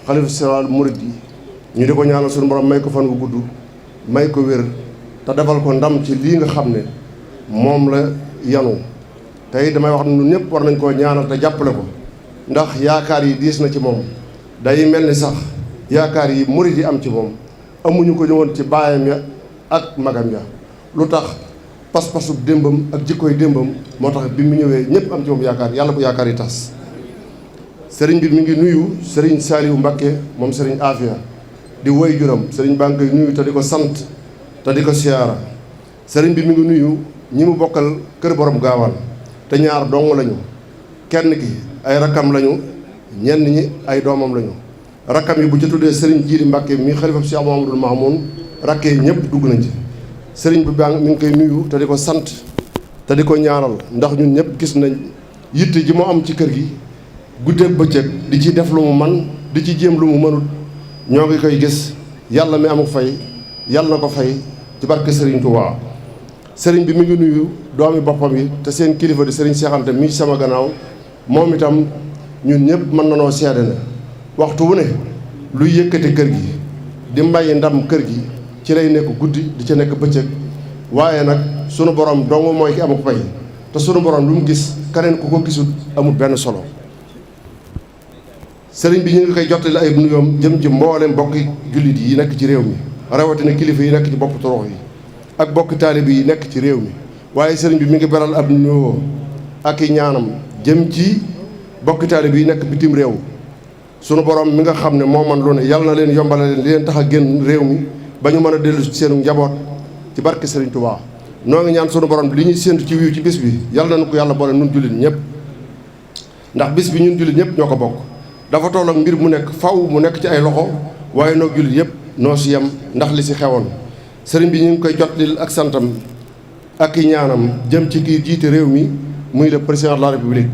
xalifa général murid yi ñu di ko ñaanal suñu borom may ko fan wu gudd may ko wér te defal ko ndam ci lii nga xam ne moom la yanu tey damay wax ne ñun ñëpp war nañ koo ñaanal te jàppale ko ndax yaakaar yi diis na ci moom day mel ni sax yaakaar yi murit yi am ci moom amuñu ko ñëwoon ci baayam ya ak magam ya lu tax pas-pasu démbam ak jikkoy démbam moo tax bi mu ñëwee ñëpp am ci moom yaakaar yàlla bu yaakaar yi tas sëriñ bi mi ngi nuyu sëriñ Saliou Mbacké moom sëriñ Afia di woy juram sëriñ baa ngi koy nuyu te di ko sant te di ko siyaara sëriñ bi mi ngi nuyu ñi mu bokkal kër borom gaawaan te ñaar dong lañu kenn ki ay rakkam lañu ñenn ñi ay doomam lañu rakkam yi bu ci tuddee sëriñ Jiiri Mbacké mi xalifa Cheikh Mouhamadoul Mamoun rakkee ñëpp dugg nañ ci sëriñ bi baa mi ngi koy nuyu te di ko sant te di ko ñaanal ndax ñun ñëpp gis nañ yitte ji mu am ci kër gi guddeeg bëccëg di ci def lu mu man di ci jéem lu mu mënut ñoo ngi koy gis yàlla mi amuk fay yàlla na ko fay ci barke Serigne Touba sëriñ bi mi ngi nuyu doomi boppam yi te seen kilifa di sëriñ Cheikh Anta mi ci sama gannaaw moom itam ñun ñëpp mën na noo seede ne waxtu wu ne luy yëkkati kër gi di mbay ndam kër gi ci lay nekk guddi di ca nekk bëccëg waaye nag sunu borom dong mooy ki amuk fay te sunu borom lu mu gis keneen ku ko gisul amul benn solo sëriñ bi ñu ngi koy jottali ay nuyoom jëm ci mboolem bokki jullit yi nekk ci réew mi rawatina kilifa yi nekk ci bopp torox yi ak bokki taalib yi nekk ci réew mi waaye sëriñ bi mi ngi beral ab nuyoo ak i ñaanam jëm ci bokki taalib yi nekk bitim réew sunu borom mi nga xam ne moo man lu ne yàlla na leen yombala leen li leen tax a génn réew mi ba ñu mën a dellu ci seenu njaboot ci barke sëriñ Touba noo ngi ñaan sunu borom li ñuy séentu ci wiiw ci bis bi yàlla na nu ko yàlla boole nun jullit ñëpp ndax bis bi ñun jullit ñëpp ñoo ko bokk dafa toll ak mbir mu nekk faw mu nekk ci ay loxo waaye noo jullit yëpp noo si yem ndax li si xewoon sëriñ bi ñu ngi koy jotlil ak santam ak i ñaanam jëm ci kii jiite réew mi muy le président de la république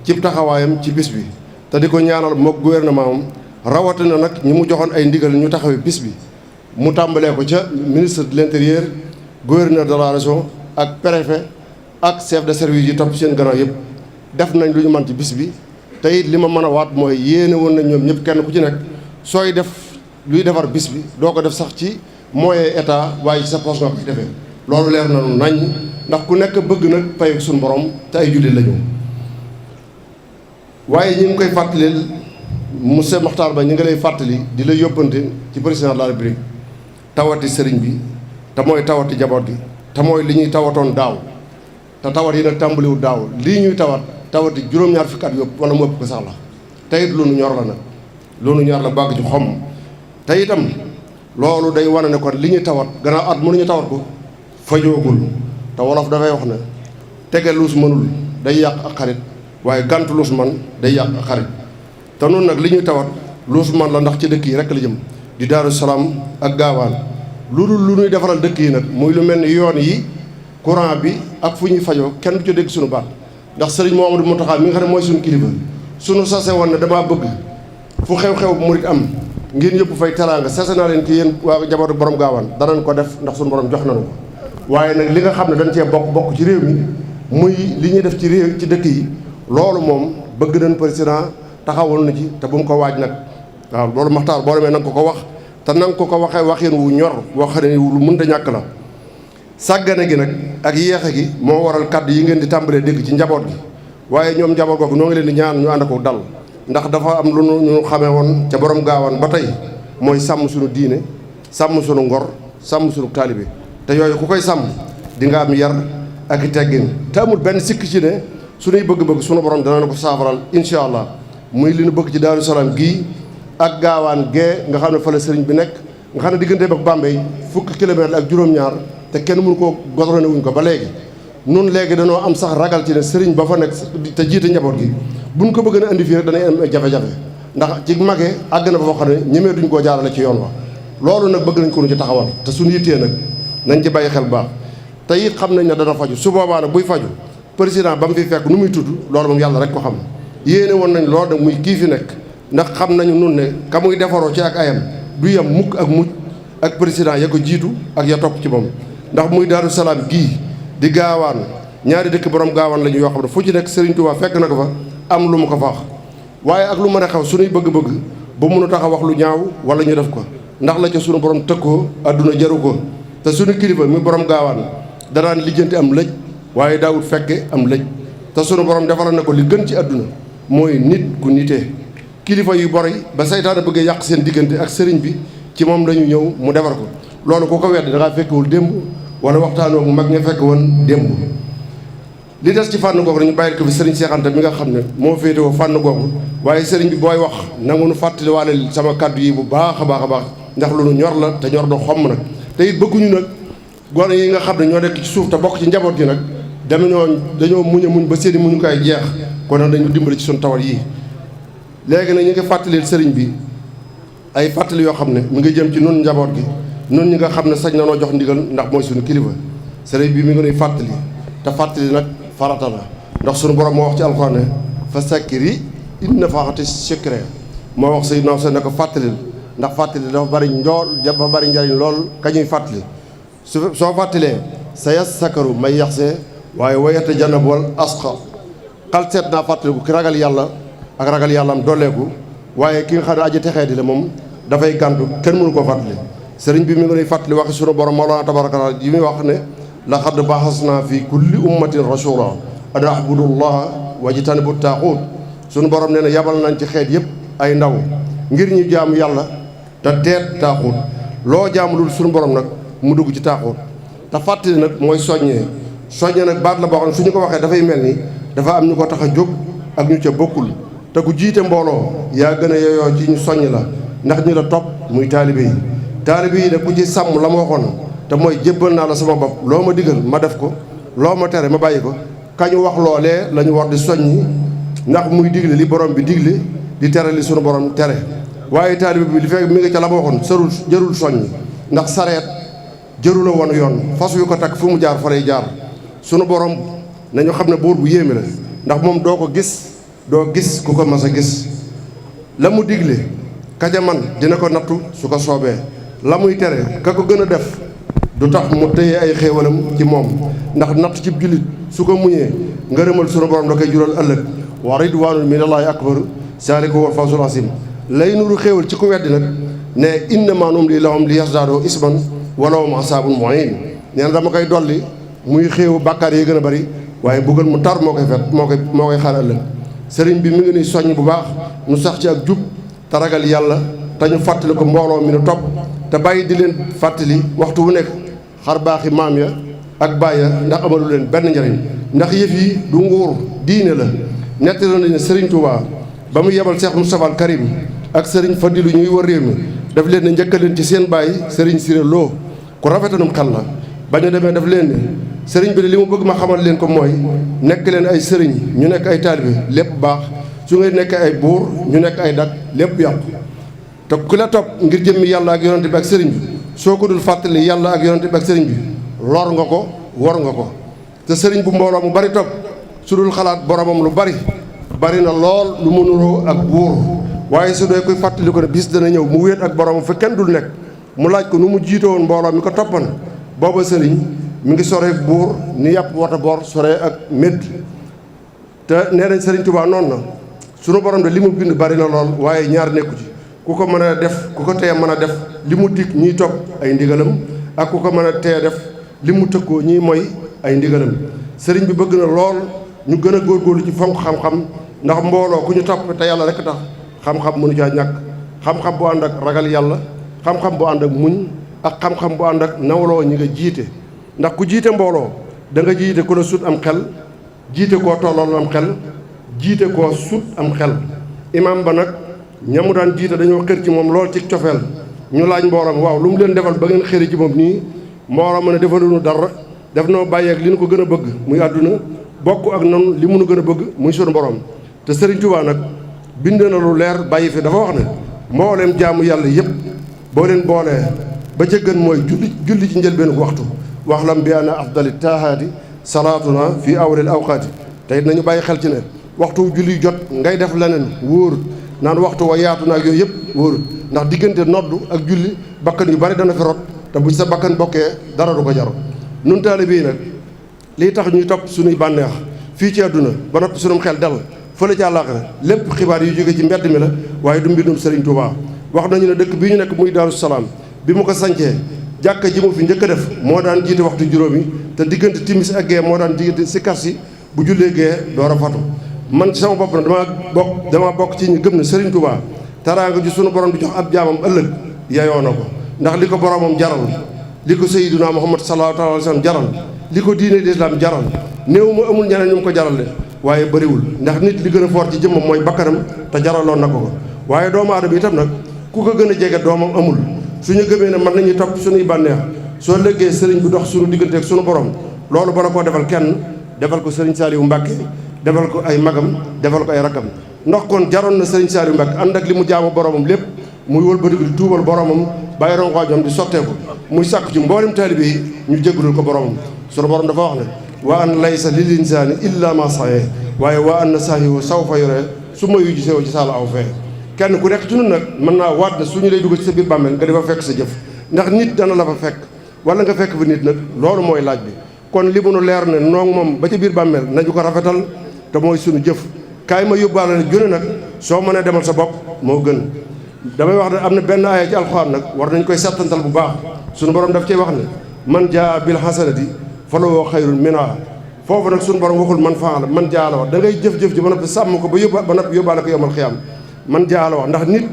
ci taxawaayam ci bis bi te di ko ñaanal mook gouvernement am rawatina nag ñi mu joxoon ay ndigal ñu taxawee bis bi mu tàmbalee ko ca ministre de l'intérieur gouverneur de la région ak préfet ak chef de service yi topp seen gannaaw yëpp def nañ lu ñu mën ci bis bi te it li ma mën a waat mooy yéene woon nañ ñoom ñëpp kenn ku ci nekk sooy def luy defar bis bi doo ko def sax ci moyen état waaye ci sa poche nga koy defee loolu leer na nu nañ ndax ku nekk bëgg nag payu suñu borom te ay jullit la ñu waaye ñi ngi koy fàttalil monsieur Makhtar Ba ñi ngi lay fàttali di la yóbbante ci président de la république tawati sëriñ bi te mooy tawati jaboot gi te mooy li ñuy tawatoon daaw te tawat yi nag tàmbaliwul daaw lii ñuy tawati juróom-ñaar fukki at yëpp wala mu ëpp ko sax la te it lu nu ñor la nag lu nu ñor la bàgg ci xom te itam loolu day wane ne kon li ñuy tawat gannaaw at mënuñu tawat ko fajoogul te wolof dafay wax ne tege luus mënul day yàq ak xarit waaye gàntu luus man day yàq ak xarit te noonu nag li ñuy tawat luus man la ndax ci dëkk yi rek la jëm di Daaru Salaam ak Gaawaan lu dul lu ñuy defaral dëkk yi nag muy lu mel ni yoon yi courant bi ak fu ñuy fajoo kenn du ci dégg suñu baat ndax sëriñ Mouhamadou Mountakha mi nga xam ne mooy suñu kilifa suñu sase woon ne damaa bëgg fu xew-xew murit am ngeen yëpp fay teraanga sase naa leen ci yéen waa jabootu borom Gaawaan danañ ko def ndax suñu borom jox nañu ko waaye nag li nga xam ne dañ cee bokk ci réew mi muy li ñuy def ci réew ci dëkk yi loolu moom bëgg nañ président taxawal na ci te bu mu ko waaj nag waaw loolu Maxtaar boo demee na nga ko wax te na nga ko waxee waxin wu ñor woo xam ne lu mënta ñàkk la sàggane gi nag ak yéexe gi moo waral kàddu yi ngeen di tàmbalee dégg ci njaboot gi waaye ñoom njaboot googu noo ngi leen di ñaan ñu ànd ko dal ndax dafa am lu ñu xamee woon ca borom Gaawaan ba tey mooy sàmm suñu diine sàmm suñu ngor sàmm suñu taalibe te yooyu ku koy sàmm di nga am yar ak i teggin te amul benn sikk ci ne suñuy bëgg-bëgg suñu borom dana na ko saafaral incha allah muy li ñu bëgg ci Daaru Salaam gii ak Gaawaan gee nga xam ne fa la sëriñ bi nekk nga xam ne digganteem ak Bambey fukki kilomètre ak juróom-ñaar te kenn mënu koo goudronné wuñ ko ba léegi nun léegi dañoo am sax ragal ci ne sëriñ ba fa nekk te jiite njaboot gi buñ ko bëgg a indi fii rek danay am jafe-jafe ndax ci magee àgg na fa foo xam ne ñemee duñ koo jaarale ci yoon wa loolu nag bëgg nañ ko nu ci taxawal te suñu yittee nag nañ ci bàyyi xel bu baax te it xam nañ ne dana faju su boobaa nag buy faju président ba mu fi fekk nu muy tudd loolu moom yàlla rek ko xam yéene woon nañ loolu nag muy kii fi nekk ndax xam nañu nun ne ka muy defaroo ci ak ayam du yem mukk ak mujj ak président ya ko jiitu ak ya topp ci moom ndax muy Daaru Salaam gii di Gaawaan ñaari dëkk borom Gaawaan la ñu yoo xam ne fu ci nekk Serigne Touba fekk na ko fa am lu mu ko faax waaye ak lu mën a xew suñuy bëgg-bëgg ba mënu tax a wax lu ñaaw wala ñu def ko ndax la ca sunu borom tëkkoo adduna jaru ko te sunu kilifa mi borom gaawaan danaan lijjanti am lëj waaye daawut fekke am lëj te sunu borom defal na ko li gën ci adduna mooy nit ku nitee kilifa yu bari ba saytaane bëggee yàq seen diggante ak sëriñ bi ci moom lañu ñëw mu defar ko loolu ku ko wedd da ngaa fekkewul démb wala waxtaanoo ak mag ña fekk woon démb li des ci fànn googu dañu bàyyil ko fi sëriñ Cheikh Anta mi nga xam ne moo féetewoo fànn googu waaye sëriñ bi booy wax nangu nu fàttaliwaale sama kàddu yi bu baax a baax a baax ndax lu nu ñor la te ñor do xomm nag te it bëgguñu nag gone yi nga xam ne ñoo nekk ci suuf te bokk ci njaboot gi nag dañoo muñ a muñ ba seeni muñu koy jeex kon nag dañu dimbali ci suñu tawat yii léegi nag ñu ngi fàttalil sëriñ bi ay fàttali yoo xam ne mi ngi jëm ci nun njaboot gi nun ñi nga xam ne sañ na noo jox ndigal ndax mooy suñu kilifa sëriñ bi mi ngi nuy fàttali te fàttali nag farata la ndax suñu borom moo wax ci alxuraan ne fa sakkiri in nafaati sikre moo wax say noo sa ne ko fàttalil ndax fàttali dafa bari dafa bari njariñ lool ka ñuy fàttali soo fàttalee sa yas sakaru may yaxsee waaye wayata janab wal asqa xal seet naa fàttaliku ki ragal yàlla ak ragal yàlla am dooleeku waaye ki nga xam ne aji texee di la moom dafay gàntu kenn mënu koo fàttali sëriñ bi mi ngi nuy fàttali waxi sunu borom Mawlana tabaraka taala yi muy wax ne laqad baxasnaa fi kulli ummatin rasula an abudullaha wajtanibu taaxuut sunu borom nee na yabal nañ ci xeet yëpp ay ndaw ngir ñu jaamu yàlla te teet taaxuut loo jaamu lul sunu borom nag mu dugg ci taaxuut te fàttali nag mooy soññee nag baat la boo xam ne su ñu ko waxee dafay mel ni dafa am ñu ko tax a jóg ak ñu ca bokkul te ku jiite mbooloo yaa gën a yeyoo ci ñu soññ la ndax ñi la topp muy taalibe yi nag ku ci sàmm la ma waxoon te mooy jébbal naa la sama bopp loo ma digal ma def ko loo ma tere ma bàyyi ko kañu wax loolee la ñu war di soññi ndax muy digle li borom bi digle di tere li sunu borom tere waaye taalibe bi li fekk mi ngi ca la ma waxoon jërul soññi ndax sareet jërula woon yoon fas yu ko takk fu mu jaar fa lay jaar sunu borom nañu xam ne buur bu yéeme la ndax moom doo ko gis doo gis ku ko mas a gis la mu digle kaja man dina ko nattu su ko soobee la muy tere ka ko gën a def du tax mu téye ay xéewalam ci moom ndax natt ci jullit su ko muñee ngërëmal sunu borom da koy jural ëllëg wa ridwaanun minallaahi akbar zaalika huwal fawzul aziim lay nuru xéewal ci ku weddi nag ne innamaa numlii lahum li yazdaadoo isman wa lahum azaabun muhiin nee na dama koy dolli muy xéewu bàkkaar yi gën a bari waaye buggal mu tar moo koy xaar ëllëg sëriñ bi mi ngi nuy soññ bu baax nu sax ci ak jub te ragal yàlla te ñu fàttali ko mbooloo mi nu topp te bàyyi di leen fàttali waxtu wu nekk xar baaxi maam ya ak bàyya ndax amalu leen benn njariñ ndax yëf yi du nguur diine la nettali nañu ne sëriñ Touba ba mu yebal Cheikh Moustapha al Karim ak sëriñ Fadilu ñuy war réew mi daf leen ne njëkkaleen ci seen bàyyi sëriñ Siré Lo ku rafetanum xel la ba ñu demee daf leen ne sëriñ bi de li mu bëgg ma xamal leen ko mooy nekk leen ay sëriñ ñu nekk ay taalibe lépp baax su ngay nekk ay buur ñu nekk ay dag lépp yàqu te ku la topp ngir jëmmi yàlla ak yonante bi ak sëriñ bi soo ko dul fàttali yàlla ak yonante bi ak sëriñ bi lor nga ko wor nga ko te sëriñ bu mbooloo mu bari topp su dul xalaat boromam lu bari na lool lu mu nuroo ak buur waaye su dee koy fàttali ko ne bis dana ñëw mu wéet ak boromam fa kenn dul nekk mu laaj ko nu mu jiite woon mbooloo mi ko toppan booba sëriñ mi ngi soree ak buur ni yàpp wata boor soree ak médd te nee nañ sëriñ Tuubaa noonu na sunu borom de li mu bind bari na lool waaye ñaar nekku ci ku ko mën a def ku ko teye mën a def li mu dig ñiy topp ay ndigalam ak ku ko mën a teye def li mu tëkkoo ñiy moy ay ndigalam sëriñ bi bëgg na lool ñu gën a góorgóorlu ci fonk xam-xam ndax mbooloo ku ñu topp te yàlla rek tax xam-xam mënu caa ñàkk xam-xam bu ànd ak ragal yàlla xam-xam bu ànd ak muñ ak xam-xam bu ànd ak nawloo ñi nga jiite ndax ku jiite mbooloo da nga jiite ku la sut am xel jiite koo tollool am xel jiite koo sut am xel imaam ba nag ñamu daan jiite dañoo xër ci moom lool ci cofeel ñu laaj mbooram waaw lu mu leen defal ba ngeen xëri ci moom nii mbooram mën a defaluñu dara def noo bàyyeeg li nu ko gën a bëgg muy àdduna bokk ak noonu li mënu gën a bëgg muy sunu borom te Sëriñ Tuubaa nag bind na lu leer bàyyi fi dafa wax ne mbooleem jaamu yàlla yëpp boo leen boolee ba ca gën mooy julli ci njëlbeenu waxtu wax lam bi ana afdali taahaati salaatuna fii awril awqaati te it nañu bàyyi xel ci ne waxtu julli jot ngay def leneen wóorut naan waxtu wa yaatu na ak yooyu yëpp wóorut ndax diggante noddu ak julli bakkan yu bari dana fi rot te bu ci sa bakkan bokkee dara du ko jar nun taalibe yi nag lii tax ñuy topp suñuy bànneex fii ci àdduna ba noppi sunum xel dal fële ci àllaaxira lépp xibaar yu jóge ci mbedd mi la waaye du mbindum Sëriñ Tuubaa wax nañu ne dëkk bii ñu nekk muy Daaru Salaam bi mu ko sancee jàkka ji mu fi njëkk a def moo daan jiite waxtu juróomi te diggante timis ak gee moo daan diggante si karsi bu jullee gee door a fatu man ci sama bopp na dama bokk ci ñu gëm ne Serigne Touba taraanga ji sunu borom di jox ab jaamam ëllëg yayoo na ko ndax li ko boromam jaral li ko Sayyiduna Muhammad sallallahu alayhi wa sallam jaral li ko diine l'islam jaral néew ma amul ñeneen ñu mu ko jaral de waaye bëriwul ndax nit li gën a foor ci jëmmam mooy bakkanam te jaraloon na ko waaye doomu aadama itam nag ku ko gën a jege doomam amul suñu gëmee ne mën nañu topp suñuy bànneex soo lëggee sëriñ bi dox suñu diggante ak suñu borom loolu bala koo defal kenn defal ko sëriñ Saliou Mbacke defal ko ay magam defal ko ay rakkam ndax kon jaroon na sëriñ Saliou Mbacke ànd ak li mu jaamu boromam lépp muy wëlbatiku di tuubal boromam bàyyi rongoojom di sotteeku muy sàkk ci mboolem taalibe yi ñu jégalul ko boromam suñu borom dafa wax ne wa an laysa lil insaani illa ma saye waaye wa an na saahihu sawfa yore su ma yu gisee ci saala aw fee kenn ku nekk ci nun nag mën naa waat ne suñu lay dugg ci sa biir bàmmeel nga di fa fekk sa jëf ndax nit dana la fa fekk wala nga fekk fa nit nag loolu mooy laaj bi kon li mu nu leer ne noog moom ba ci biir bàmmeel nañu ko rafetal te mooy suñu jëf kaay ma yóbbaale ne june nag soo mënee demal sa bopp moo gën damay wax ne am na benn aaya ci alxuraan nag war nañ koy settantal bu baax suñu borom daf cey wax ne man jaa bil hasanati falahu xayrun minhaa foofu nag suñu borom waxul man faala man jaa la wax da ngay jëf-jëf ji ba noppi sàmm ko ba noppi yóbbaale ko yomal xiyaam man jaa la wax ndax nit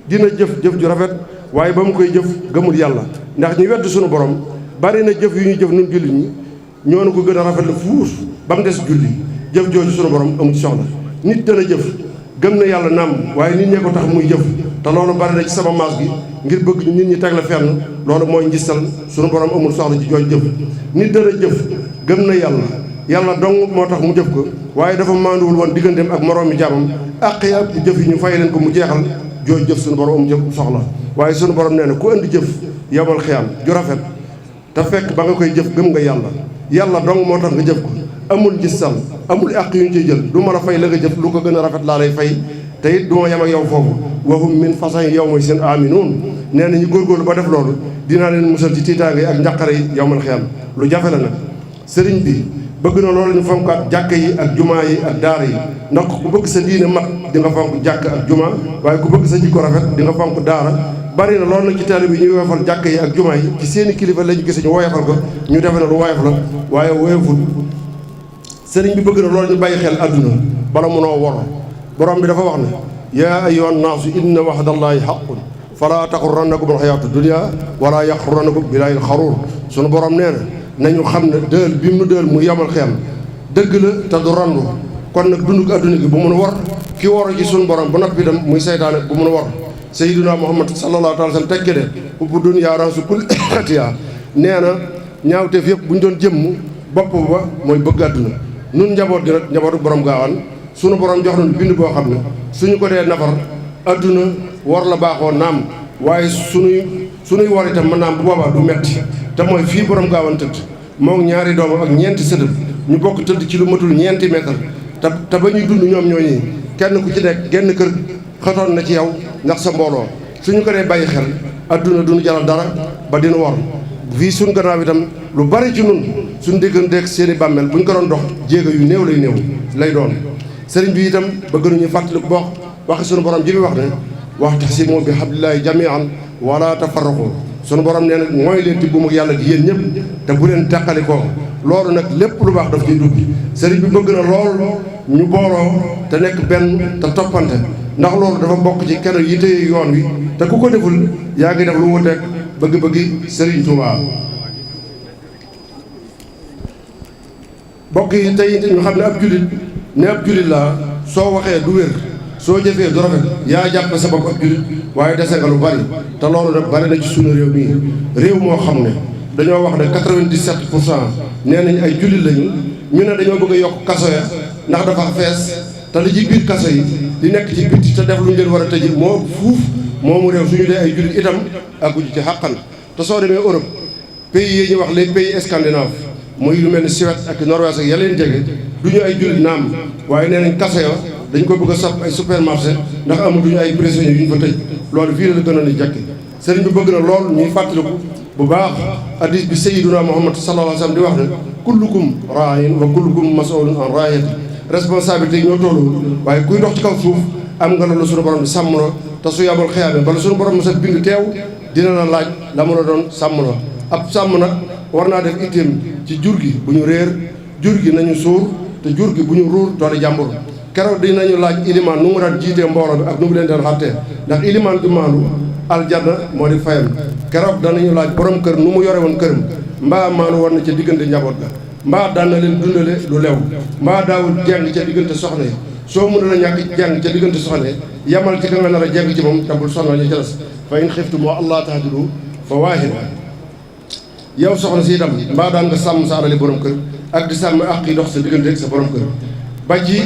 dina jëf ju rafet waaye ba mu koy jëf gëmul yàlla ndax ñu wedd suñu borom bari na jëf yu ñuy jëf nun jullit ñi ñoo ko gën a rafet la fuus ba mu des julli jëf jooju suñu borom amul soxla nit dana jëf gëm na yàlla naam waaye nit ñee ko tax muy jëf te loolu bari na ci sama maas gi ngir bëgg nit ñi teg la fenn loolu mooy njistal suñu borom amul soxla ci jooju jëf nit dana jëf gëm na yàlla dong moo tax mu jëf ko waaye dafa maanduwul woon digganteem ak moroomi jaamam àq yi ak jëf yi ñu fay leen ko mu jeexal jooju jëf suñu borom amul jëf soxla waaye suñu borom nee na ku indi jëf yomal xiyaam ju rafet te fekk ba nga koy jëf gëm nga yàlla dong moo tax nga jëf ko amul njistal amul àq yu ñu ciy jël du mën a fay la nga jëf lu ko gën a rafet laa lay fay te it du ma yem ak yow foofu waxum min façon yow mooy seen aminuun nee na ñu góorgóorlu ba def loolu dinaa leen musal ci tiitaange ak njàqare yi yowmal xiyaam lu jafe la nag sëriñ bi bëgg na loolu ñu fonkaat jàkk yi ak jumaa yi ak daara yi ndax ku bëgg sa diine mat di nga fonk jàkk ak jumaa waaye ku bëgg sa jikko rafet di nga fonk daara bari na loolu nag ci taalibe bi ñuy woyofal jàkk yi ak jumaa yi ci seeni kilifa lañu gis ñu woyofal ko ñu defe na lu woyof la waaye woyoful sëriñ bi bëgg na loolu ñu bàyyi xel àdduna bala munoo wor borom bi dafa wax ne yaa ayyuhan naasu inna wa'dallaahi haqqun falaa taxurrannakum al-hayaatu dunya wala yaxurrannakum billaahil xaruur sunu borom nee na nañu xam ne dëël bi mu dëël mu yamal xiyam dëgg la te du randu kon nag dund ko adduna gi bu mun a war ki waru ci sunu borom ba noppi dem muy seytaane bu mun a war sayyiduna Muhammad sallallahu alayhi wa sallam tekke de ubbu dunya raasu kulli xatiya nee na ñaawteef yëpp bu ñu doon jëmm bopp ba mooy bëgg adduna nun njaboot gi nag njabootu borom gaawaan sunu borom jox nañu bind boo xam ne suñu ko dee nafar adduna war la baaxoo naam waaye sunuy war itam mën naam bu boobaa du metti te mooy fii borom gaawan tëdd moom ñaari doomam ak ñeenti sëtëm ñu bokk tëdd ci lu matul ñeenti mètre te ba ñuy dund ñoom ñooñi kenn ku ci nekk genn kër xatoon na ci yow ndax sa mbooloo suñu ko dee bàyyi xel adduna duñu jaral dara ba dina war fii suñ gannaaw itam lu bari ci nun suñ dégganteeg seeni bàmmeel bu ñu ko doon dox jéego yu néew lay doon sëriñ bi itam bëgg nañu fàttali bu baax waxi suñu borom ji bi wax ne wa'tasimu bi hablillahi jami'an wala tafarraqu sunu borom nee na mooy leen ci buum ak yàlla gi yéen ñëpp te bu leen teqali ko loolu nag lépp lu baax daf ciy dugg sëriñ bi bëgg na lool ñu booloo te nekk benn te toppante ndax loolu dafa bokk ci kenn yi téye yoon wi te ku ko deful yaa ngi def lu wuteeg bëgg-bëggi sëriñ Touba. bokk yi tey ñu xam ne ab jullit laa soo waxee du wér soo jëfee du rafet yaa jàpp sa bopp ab jullit waaye dese nga lu bari te loolu nag bari na ci sunu réew mii réew moo xam ne dañoo wax ne 97 pour cent nee nañ ay jullit lañu ñu ne dañoo bëgg a yokk kaso ya ndax dafa fees te li ci biir kaso yi li nekk ci bitti te def lu ñu leen war a tëji moo fuuf moomu réew suñu dee ay jullit itam àgguñu ci xàqan te soo demee Europe pays yi ñuy wax les pays scandinaves muy lu mel ni Suède ak Norvège ak yaleen jege du ñu ay jullit naam waaye nee nañ kaso ya dañ ko bëgg a sopp ay supermarché ndax amatuñu ay prisonniers yu ñu fa tëj loolu fii la gën a ni jekki sëriñ bi bëgg na lool ñuy fàttaliku bu baax hadis bi sayyiduna Muhammad sallallahu alayhi wa sallam di wax ne kullukum ra'in wa kullukum mas'ulun an ra'iyati responsabilité yi ñoo tollu waaye kuy dox ci kaw suuf am nga loolu suñu borom di sàmm la te su yabal xiyaame bala suñu borom sa bind teew dina la laaj la mën a doon sàmm la ab sàmm nag war naa def itteem ci jur gi bu ñu réer jur gi nañu suur te jur gi bu ñu ruur doole jàmbur keroog dinañu laaj ilimaan nu mu daan jiitee mbooloo bi ak nu mu leen daan xattee ndax ilimaan du maandu aljanna moo di fayam keroog danañu laaj borom kër nu mu yore woon këram mbaa maanu war na ca diggante njaboot ga mbaa daan na leen dundale lu lew mbaa daawul jeng ca diggante soxna yi soo mën a ñàkk jeng ca diggante soxna yi yamal ci ka nga nar a jeng ci moom te bul sonal ñu ca des fa in xiftum allaa ta'dilu fa waahida yow soxna si itam mbaa daan nga sàmm sa alali borom kër ak di sàmm àq yi dox sa diggante ak sa borom kër ba ci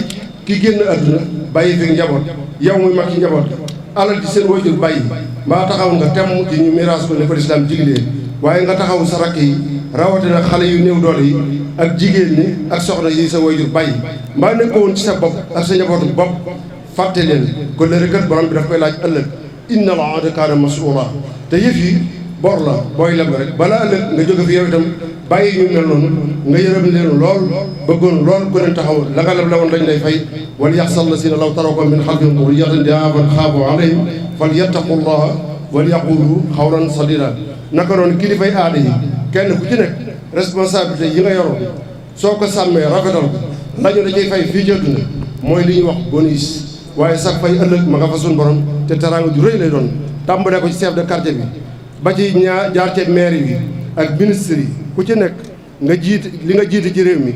ki génn àdduna bàyyi fi njaboot yow muy mag ci njaboot alal ci seen waajur bàyyi mbaa taxaw nga temm ci ñu miraas ko ne ko lislaam jiglee waaye nga taxaw sa rakk yi rawatina xale yu néew doole yi ak jigéen ñi ak soxna yi sa waajur bàyyi mbaa nekkoon ci sa bopp ak sa njabootu bopp fàtte leen ko léegi kat borom bi daf koy laaj ëllëg inna al ahda kaana mas'uula te yëf yi bor la booy leb rek balaa ëllëg nga jóge fi yow itam bàyyi ñu mel noonu nga yërëm leen lool bëggoon lool ku leen taxaw la nga leb la woon dañ lay fay wal yaxsha llaziina law taraku min xalfihim durriyatan di'aafan xaafu alayhim falyattaqullaha wal yaqulu xawlan sadiida naka noonu kilifay aada yi kenn ku ci nekk responsabilité yi nga yoroon soo ko sàmmee rafetal ko lañu da cay fay fii ci àdduna mooy li ñuy wax bonus waaye sax fay ëllëg ma nga fa suñu borom te teraanga ju rëy lay doon tàmbalee ko ci chef de quartier bi ba ci jaar ci maire yi ak ministre yi ku ci nekk nga jiite li nga jiite ci réew mi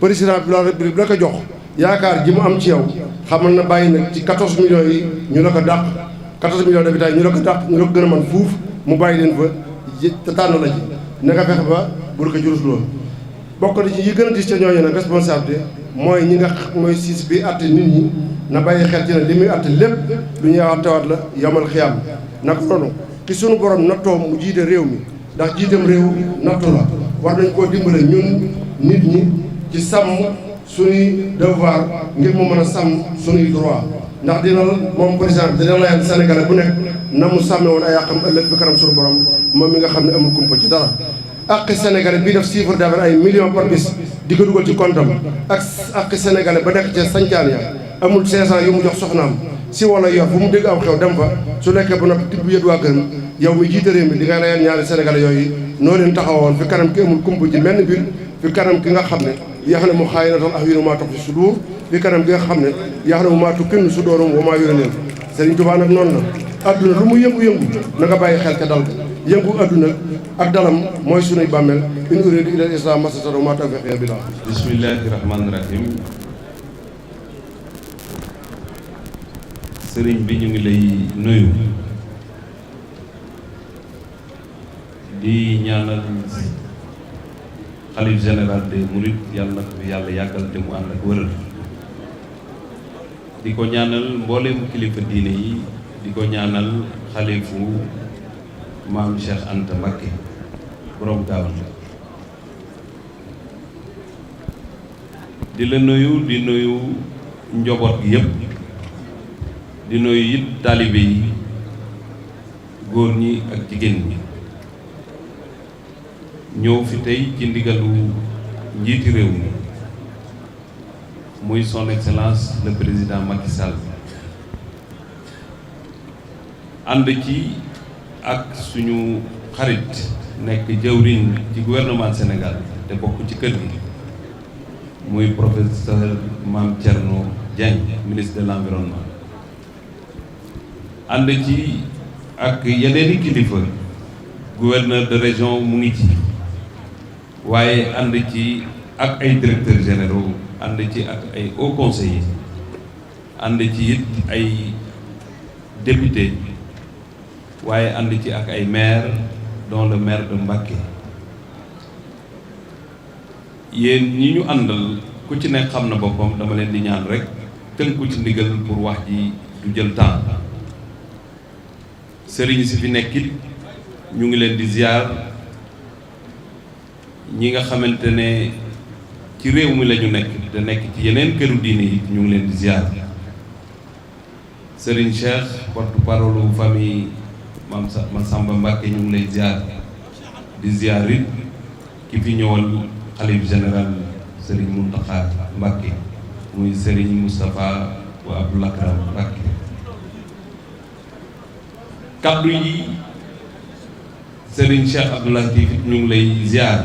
président de la république la ko jox yaakaar ji mu am ci yow xamal na bàyyi nag ci 14 millions yi ñu la ko dàq 14 millions d'habitants ñu la ko dàq ñu la ko gën a mën fuuf mu bàyyi leen fa te tànn la ci na nga fexe ba bul ko jurusloo bokk na ci yi gën a dis ca ñooñu nag responsabilité mooy ñi nga mooy siis bi àtte nit ñi na bàyyi xel ci ne li muy àtte lépp lu ñuy wax tawat la yomal xiyaam naka noonu ki sunu borom nattoo mu jiite réew mi ndax jiitam réew nattu la war nañ koo dimbale ñun nit ñi ci sàmm suñuy devoir ngir mu mën a sàmm suñuy droit ndax dina moom président dina layal Sénégalais bu nekk na mu sàmme woon ay àqam ëllëg fi kanam suñu borom moom mi nga xam ne amul kumpa ci dara àqi Sénégalais bii def chiffre d'affaires ay millions par bis di ko dugal ci comptam ak àqi Sénégalais ba nekk ca sancaan ya amul 500 yu mu jox soxnaam si wala yor fu mu dégg aw xew dem fa su lekkee ba noppi tibb yët waa këram yow mi jiite réew mi di nga layal ñaari Sénégalais yooyu noo leen taxawoon fi kanam ki amul kumpa ci menn biir fi kanam ki nga xam ne yax ne mu xaay na tal ak yénu maa tox si sudur fi kanam ki nga xam ne yax ne mu maa tukkinnu su doorum wa maa yore neen Sëriñ Tuubaa nag noonu la adduna lu mu yëngu-yëngu na nga bàyyi xel ca dal yëngu adduna ak dalam mooy sunuy bàmmeel in uriidu illal islaah mastata'tu wa maa tawfiiqii illaa billaah. bismillaahi rahmaani rahiim. sëriñ bi ñu ngi lay nuyu di ñaanal xalif général des mourides yàlla na ko yàlla yàggal te mu ànd ak wëral di ko ñaanal mbooleemu kilifa diine yi di ko ñaanal xalifu maam Cheikh Anta Mbacké borom Gaawan di la nuyu di nuyu njaboot gi yëpp di nuyu it taalibe yi góor ñi ak jigéen ñi ñëw fi tey ci ndigalu njiiti réew mi muy son excellence le président Macky Sall ànd ci ak suñu xarit nekk jëwriñ ci gouvernement Sénégal te bokk ci kër gi muy professeur Mame Thierno Dieng ministre de l'environnement ànd ci ak yeneeni kilifa gouverneur de région mu ngi ci waaye ànd ci ak ay directeurs généraux ànd ci ak ay hauts conseillers ànd ci it ay députés waaye ànd ci ak ay maires dont le maire de Mbacké yéen ñi ñu àndal ku ci nekk xam na boppam dama leen di ñaan rek tënku ci ndigal pour wax ji du jël temps sëriñ si fi nekkit ñu ngi leen di ziar ñi nga xamante ne ci réew mi la ñu nekk te nekk ci yeneen këru diine yi ñu ngi leen di ziar Serigne Cheikh porte-parole famille Massamba Mbacké ñu ngi lay ziar di ziar it ki fi ñëwal xalif général Serigne Mountakha Mbacké muy Serigne Moustapha wa Abdoul Akram Mbacké kaddu yi Serigne Cheikh Abdou Latif ñu ngi lay ziar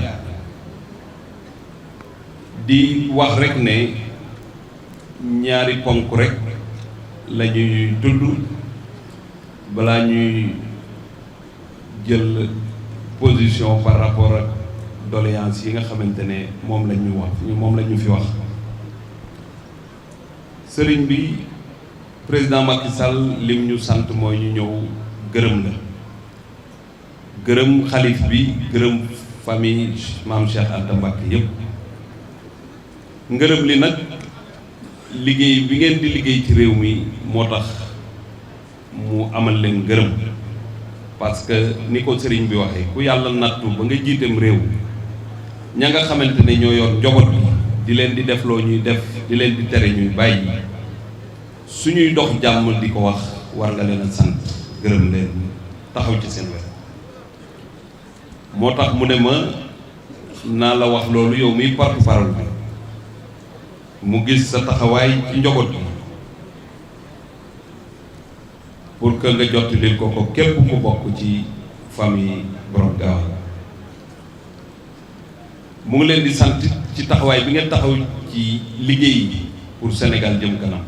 di wax rek ne ñaari ponk rek la ñuy tudd balaa ñuy jël position par rapport ak doléance yi nga xamante ne moom la ñu wax moom la ñu fi wax. Sëriñ bi président Macky Sall lim ñu sant mooy ñu ñëw gërëm la gërëm xalif bi gërëm famille maam Cheikh Anta Mbacké yépp ngërëm li nag liggéey bi ngeen di liggéey ci réew mi moo tax mu amal leen ngërëm parce que ni ko sëriñ bi waxee ku yàlla nattu ba nga jiiteem réew ña nga xamante ne ñoo yor njaboot bi di leen di def loo ñuy def di leen di tere ñuy bàyyi suñuy dox jàmm di ko wax war nga leen a sant gërëm leen taxaw ci seen wet moo tax mu ne ma naa la wax loolu yow miy porte-parole bi mu gis sa taxawaay ci njaboot bi pour que nga jottali ko képp ku bokk ci famille Borom Gaawaan mu ngi leen di sant ci taxawaay bi ngeen taxaw ci liggéey yi pour Sénégal jëm kanam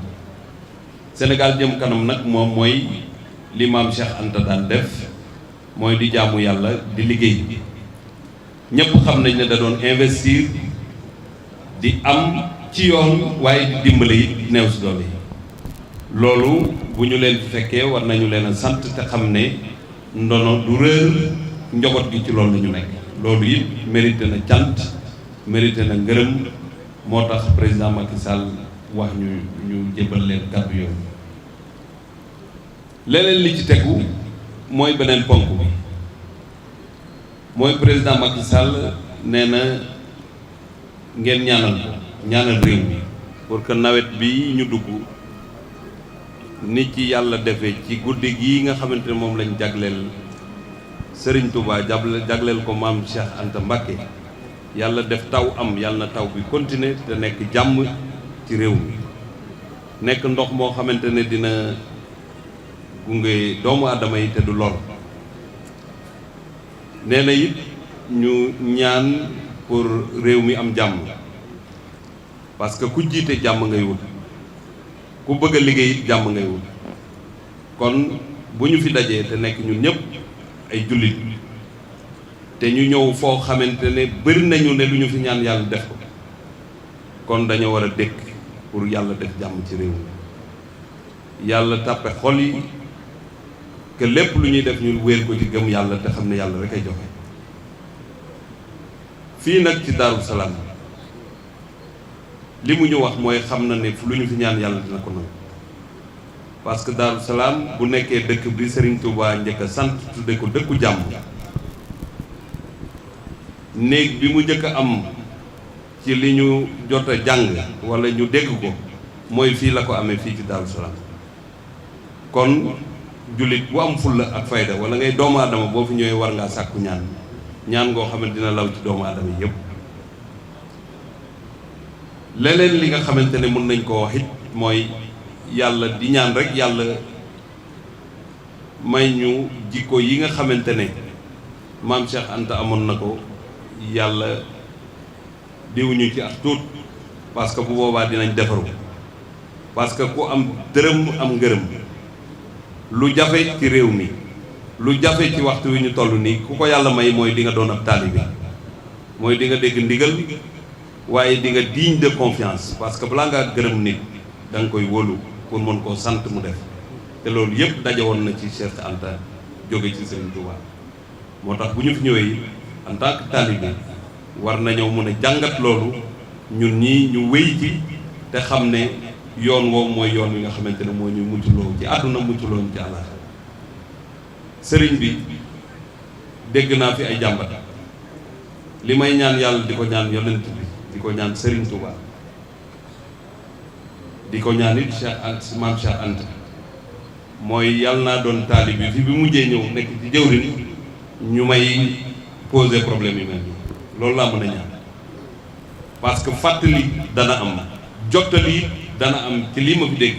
Sénégal jëm kanam nag moom mooy li maam Cheikh Anta daan def mooy di jaamu yàlla di liggéey ñépp xam nañ ne da doon investir di am ci yoon waaye di dimbale yi néew si doole yi loolu bu ñu leen fekkee war nañu leen a sant te xam ne ndono du réer njaboot gi ci loolu la ñu nekk loolu it mérité na cant mérité na ngërëm moo tax président Macky Sall wax ñu jébbal leen kàddu yooyu leneen li ci tegu mooy beneen ponk bi mooy président Macky Sall nee na ngeen ñaanal ko ñaanal réew mi pour que nawet bi ñu dugg nit ci yàlla defee ci guddi gii nga xamante ne moom lañ jagleel Serigne Touba jagleel ko maam Cheikh Anta Mbacké yàlla def taw am yàlla na taw bi continuer te nekk jàmm ci réew mi nekk ndox moo xamante ne dina gunge doomu aadama yi te du lor nee na it ñu ñaan pour réew mi am jàmm parce que ku jiite jàmm ngay wut ku bëgg a liggéey it jàmm ngay wut kon bu ñu fi dajee te nekk ñun ñëpp ay jullit te ñu ñëw foo xamante ne bëri nañu ne lu ñu fi ñaan yàlla def ko kon dañoo war a dëkk pour yàlla def jàmm ci réew mi yàlla tàppe xol yi que lépp lu ñuy def ñu wéer ko ci gëm yàlla te xam ne yàlla rek ay joxe fii nag ci Daaru Salaam li mu ñu wax mooy xam na ne fu lu ñu fi ñaan yàlla dina ko nangu parce que Daaru Salaam bu nekkee dëkk bi Serigne Touba njëkk a sant tudde ko dëkku jàmm néeg bi mu njëkk a am ci li ñu jot a jàng wala ñu dégg ko mooy fii la ko amee fii ci Daaru Salaam kon jullit bu am fulla ak fayda wala ngay doomu aadama boo fi ñëwee war ngaa sàkku ñaan ngoo xam ne dina law ci doomu aadama yépp leneen li nga xamante ne mën nañ koo wax it mooy yàlla di ñaan rek yàlla may ñu jikko yi nga xamante ne maam Cheikh Anta amoon na ko yàlla diwuñu ci ak tuut parce que bu boobaa dinañ defaru parce que ku am dërëm am ngërëm lu jafe ci réew mi lu jafe ci waxtu wi ñu toll nii ku ko yàlla may mooy di nga doon ab taalibe mooy di nga dégg ndigal waaye di nga digne de confiance parce que balaa ngaa gërëm nit da nga koy wóolu pour mën koo sant mu def te loolu yëpp daje woon na ci Cheikh Anta jóge ci Serigne Touba moo tax bu ñu fi ñëwee en tant que taalibe war nañoo mën a jàngat loolu ñun ñii ñu wéy ci te xam ne yoon woowu mooy yoon wi nga xamante ne moo ñu muccloo ci àdduna muccloo ci àllaaxira sëriñ bi dégg naa fi ay jàmbat li may ñaan yàlla di ko ñaan yonent bi di ko ñaan Serigne Touba di ko ñaan it Cheikh maam Cheikh Anta mooy yàlla naa doon taalib bi fi bi mujjee ñëw nekk ci jëwriñ ñu may poser problème yi mel loolu laa mën a ñaan parce que fàttali dana am jottali dana am ci lii ma fi dégg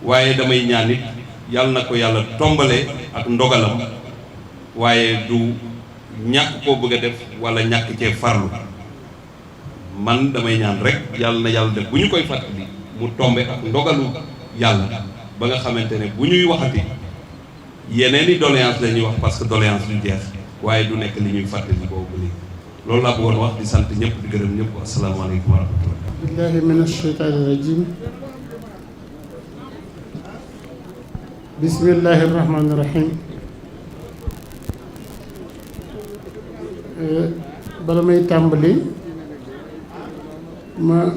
waaye damay ñaan it yàlla na ko yàlla tombale ak ndogalam waaye du ñàkk koo bëgg a def wala ñàkk cee farlu. man damay ñaan rek yàlla na yàlla def bu ñu koy fàttali mu tombe ak ndogalu yàlla ba nga xamante ne bu ñuy waxati yeneen i doléance la ñuy wax parce que doléance du jeex waaye du nekk li ñuy fàttali boobu ba léegi loolu laa bëggoon wax di sant ñëpp di gërëm ñëpp asalaamaaleykum wa rahmatullah. billahi min asheytaani rajim bismillahi rahmaani rahim. bala may tàmbali ma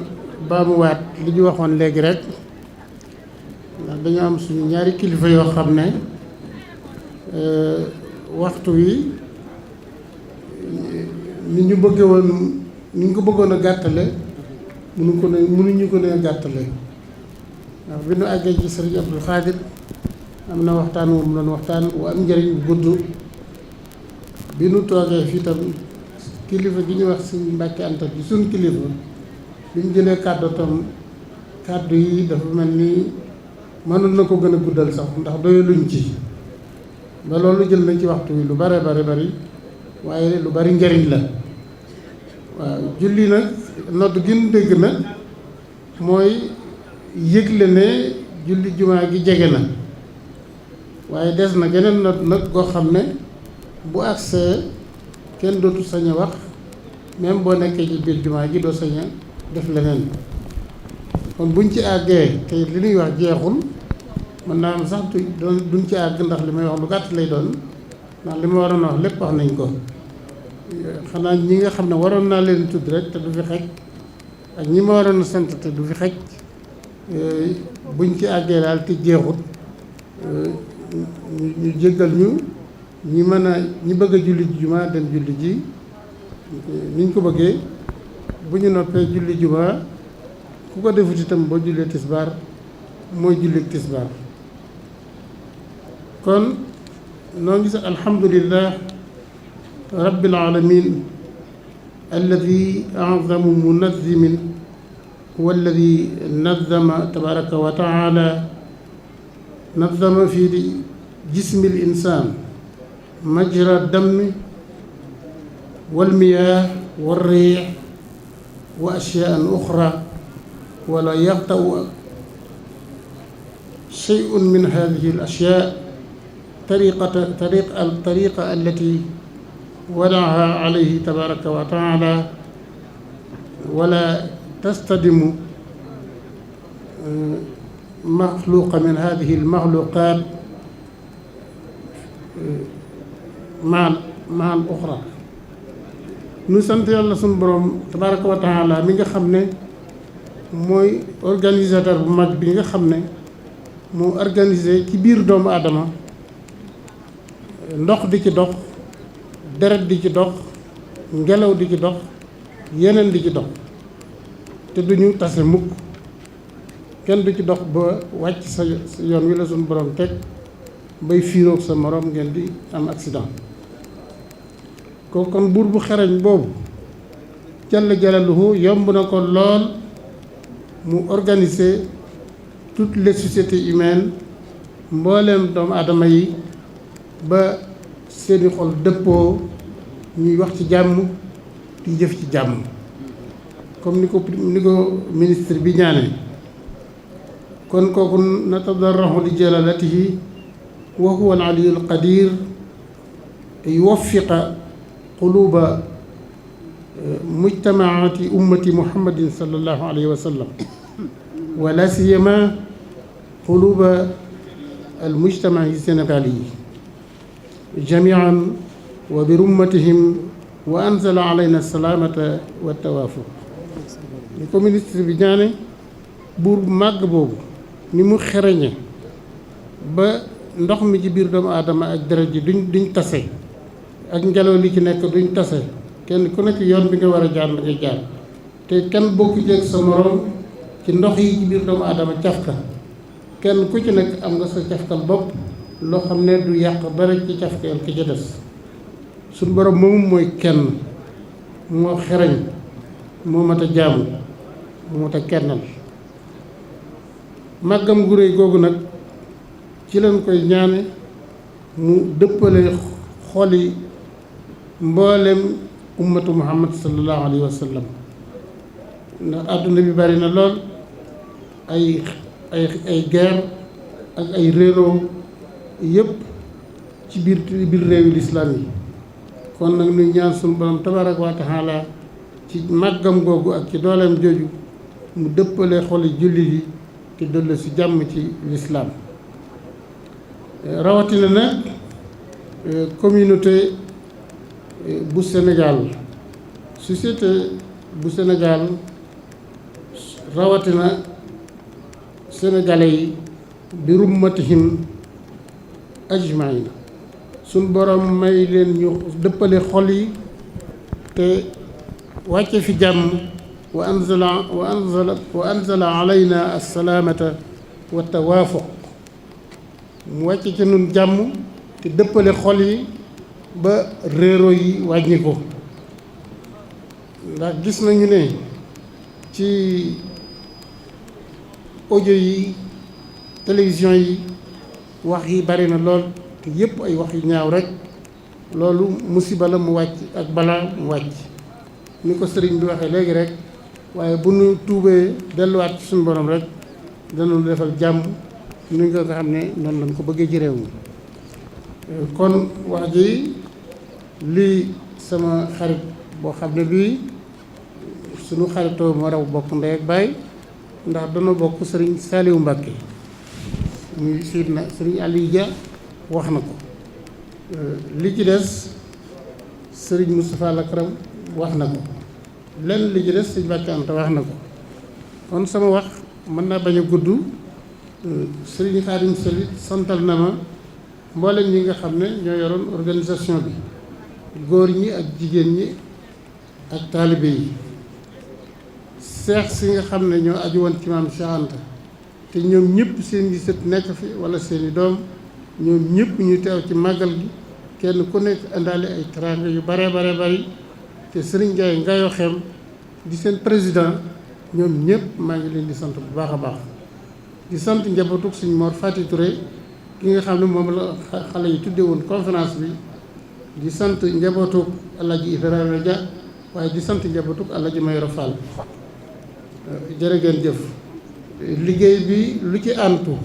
baamuwaat li ñu waxoon léegi rek ndax dañu am suñu ñaari kilifa yoo xam ne waxtu wi ni ñu bëggee woon ni ñu ko bëggoon a gàttale mënuñu ko ne gàttale ndax bi nu àggee ci sëriñ Abdul Xaadir am na waxtaan wu mu doon waxtaan wu am njëriñ bu gudd bi nu toogee fii tam kilifa gi ñu wax suñu Mbàkke Anta bi suñu kilifa bi ñu jëlee kàddu tam kàddu yi dafa mel ni mënoon na ko gën a guddal sax ndax doyaluñ ci ba loolu jël nañ ci waxtu wi lu bare bari waaye lu bari njëriñ la waaw julli nag nodd gi nu dégg na mooy yëgle ne julli jumaa gi jege na waaye des na geneen nodd nag goo xam ne bu agsee kenn dootu sañ a wax même boo nekkee ci biir jumaa gi doo sañ a def leneen kon buñ ci àggee te li ñuy wax jeexul mën naa am sax duñ ci àgg ndax li may wax lu gàtt lay doon ndax li ma waroon a wax lépp wax nañ ko xanaa ñi nga xam ne waroon naa leen tudd rek te du fi xej ak ñi ma waroon a sant te du fi xej buñ ci àggee daal te jeexut ñu jéggal ñu ñi mën a ñi bëgg a julli ji jumaa dem julli ji niñ ko bëggee bu ñu noppee julli jumaa ku ko defut itam boo jullee tisbaar mooy julli tisbaar kon noo ngi sax alhamdulillah rabbil alamin alladi azamu munazimin huwa alladi nazama tabaraka wa taala nazama fi jismi l insan majra dammi wal miyaah wal riix wa ashyaan uxra wala yaxtau shay'un min hadihi al ashyaa tariqa allati wadaha alayhi tabaraka wa taala wala tastadimu maxluqa min hadihi al maxluqaat maa al uxra. nu sant yàlla sunu borom tabaraka wa taala mi nga xam ne mooy organisateur bu mag bi nga xam ne moo organisé ci biir doomu aadama ndox di ci dox deret di ci dox ngelaw di ci dox yeneen di ci dox te duñu tase mukk kenn du ci dox ba wàcc sa yoon wi la sunu borom teg bay fiiroog sa morom ngeen di am accident ko kon buur bu xereñ boobu jalla jalaluhu yomb na ko lool mu organiser toutes les sociétés humaines mbooleem doomu aadama yi ba seeni xol dëppoo ñuy wax ci jàmm di jëf ci jàmm comme ni ko ministre bi ñaane kon kooku natadarrahu li jalalatihi wa huwa al aliyyul qadir yuwaffiqa quluba mujtamaati ummati muhammadin sallallahu alayhi wa sallam wala siyama quluba al mujtamaai sénégali jamian wa bi rummatihim wa anzala alayna salaamata wa tawaafuq ni ko ministre bi ñaane buur bu màgg boobu ni mu xereñe ba ndox mi ci biir doomu aadama ak deret ji duñ tase ak ngelaw li ci nekk duñ tase kenn ku nekk yoon bi nga war a jaar la nga jaar te kenn bokku jeeg sa morom ci ndox yi ci biir doomu aadama cafka kenn ku ci nekk am nga sa cafkal bopp loo xam ne du yàq dara ci cafkeel ki ci des suñ borom moomu mooy kenn moo xereñ moo mat a jaamu moo mat a kennal màggam gu réy googu nag ci lañ koy ñaane mu dëppale xoli mboolem ummatu muhammad sallallahu alayhi wa sallam ndax àdduna bi bari na lool ay guerre ak ay réeroo yëpp ci biir réewi lislaam yi kon nag nuy ñaan sunu borom tabaraka wa taala ci màggam googu ak ci dooleem jooju mu dëppale xoli jullit yi te dolli si jàmm ci lislaam rawatina nag communauté bu Sénégal société bu Sénégal rawatina sénégalais yi bi rummatihim ajmain suñ borom may leen ñu dëppale xol yi te wàcce fi jàmm wa anzala alayna assalaamata wa tawaafuq mu wàcce ci nun jàmm te dëppale xol yi ba réero yi wàññi ko ndax gis nañu ne ci audio yi télévision yi wax yi bari na lool te yépp ay wax yu ñaaw rek loolu musiba la mu wàcc ak balaa mu wàcc ni ko sëriñ bi waxee léegi rek waaye bu nu tuubee delluwaat ci suñu borom rek danañu defal jàmm ni nga xam ne noonu lañ ko bëggee ci réew mi kon wax ji lii sama xarit boo xam ne bii suñu xaritoo ma raw bokk ndey ak baay ndax dana bokk sëriñ Saliou Mbacké muy Sidna sëriñ Aliou Dia wax na ko li ci des sëriñ Moustapha Lakram wax na ko lenn li ci des sëriñ Mbacké Anta wax na ko kon sama wax mën naa bañ a gudd sëriñ Xaadim Salit santal na ma mboolem ñi nga xam ne ñoo yoroon organisation bi góor ñi ak jigéen ñi ak taalibe yi seex si nga xam ne ñoo aju woon ci maam Cheikh Anta te ñoom ñëpp seen i sët nekk fi wala seen i doom ñoom ñëpp ñu teew ci màggal gi kenn ku nekk indaale ay teraanga yu bare bari te sëriñ Ndiaye Ngayo Xem di seen président ñoom ñëpp maa ngi leen di sant bu baax a baax di sant njabootuk suñ Mor Fati Touré ki nga xam ne moom la xale yi tuddee woon conférence bi di sant njabootuk Alaaji Ibrahima Dia waaye di sant njabootuk Alaaji Mayoro Fall jërë ngeen jëf liggéey bi lu ci antu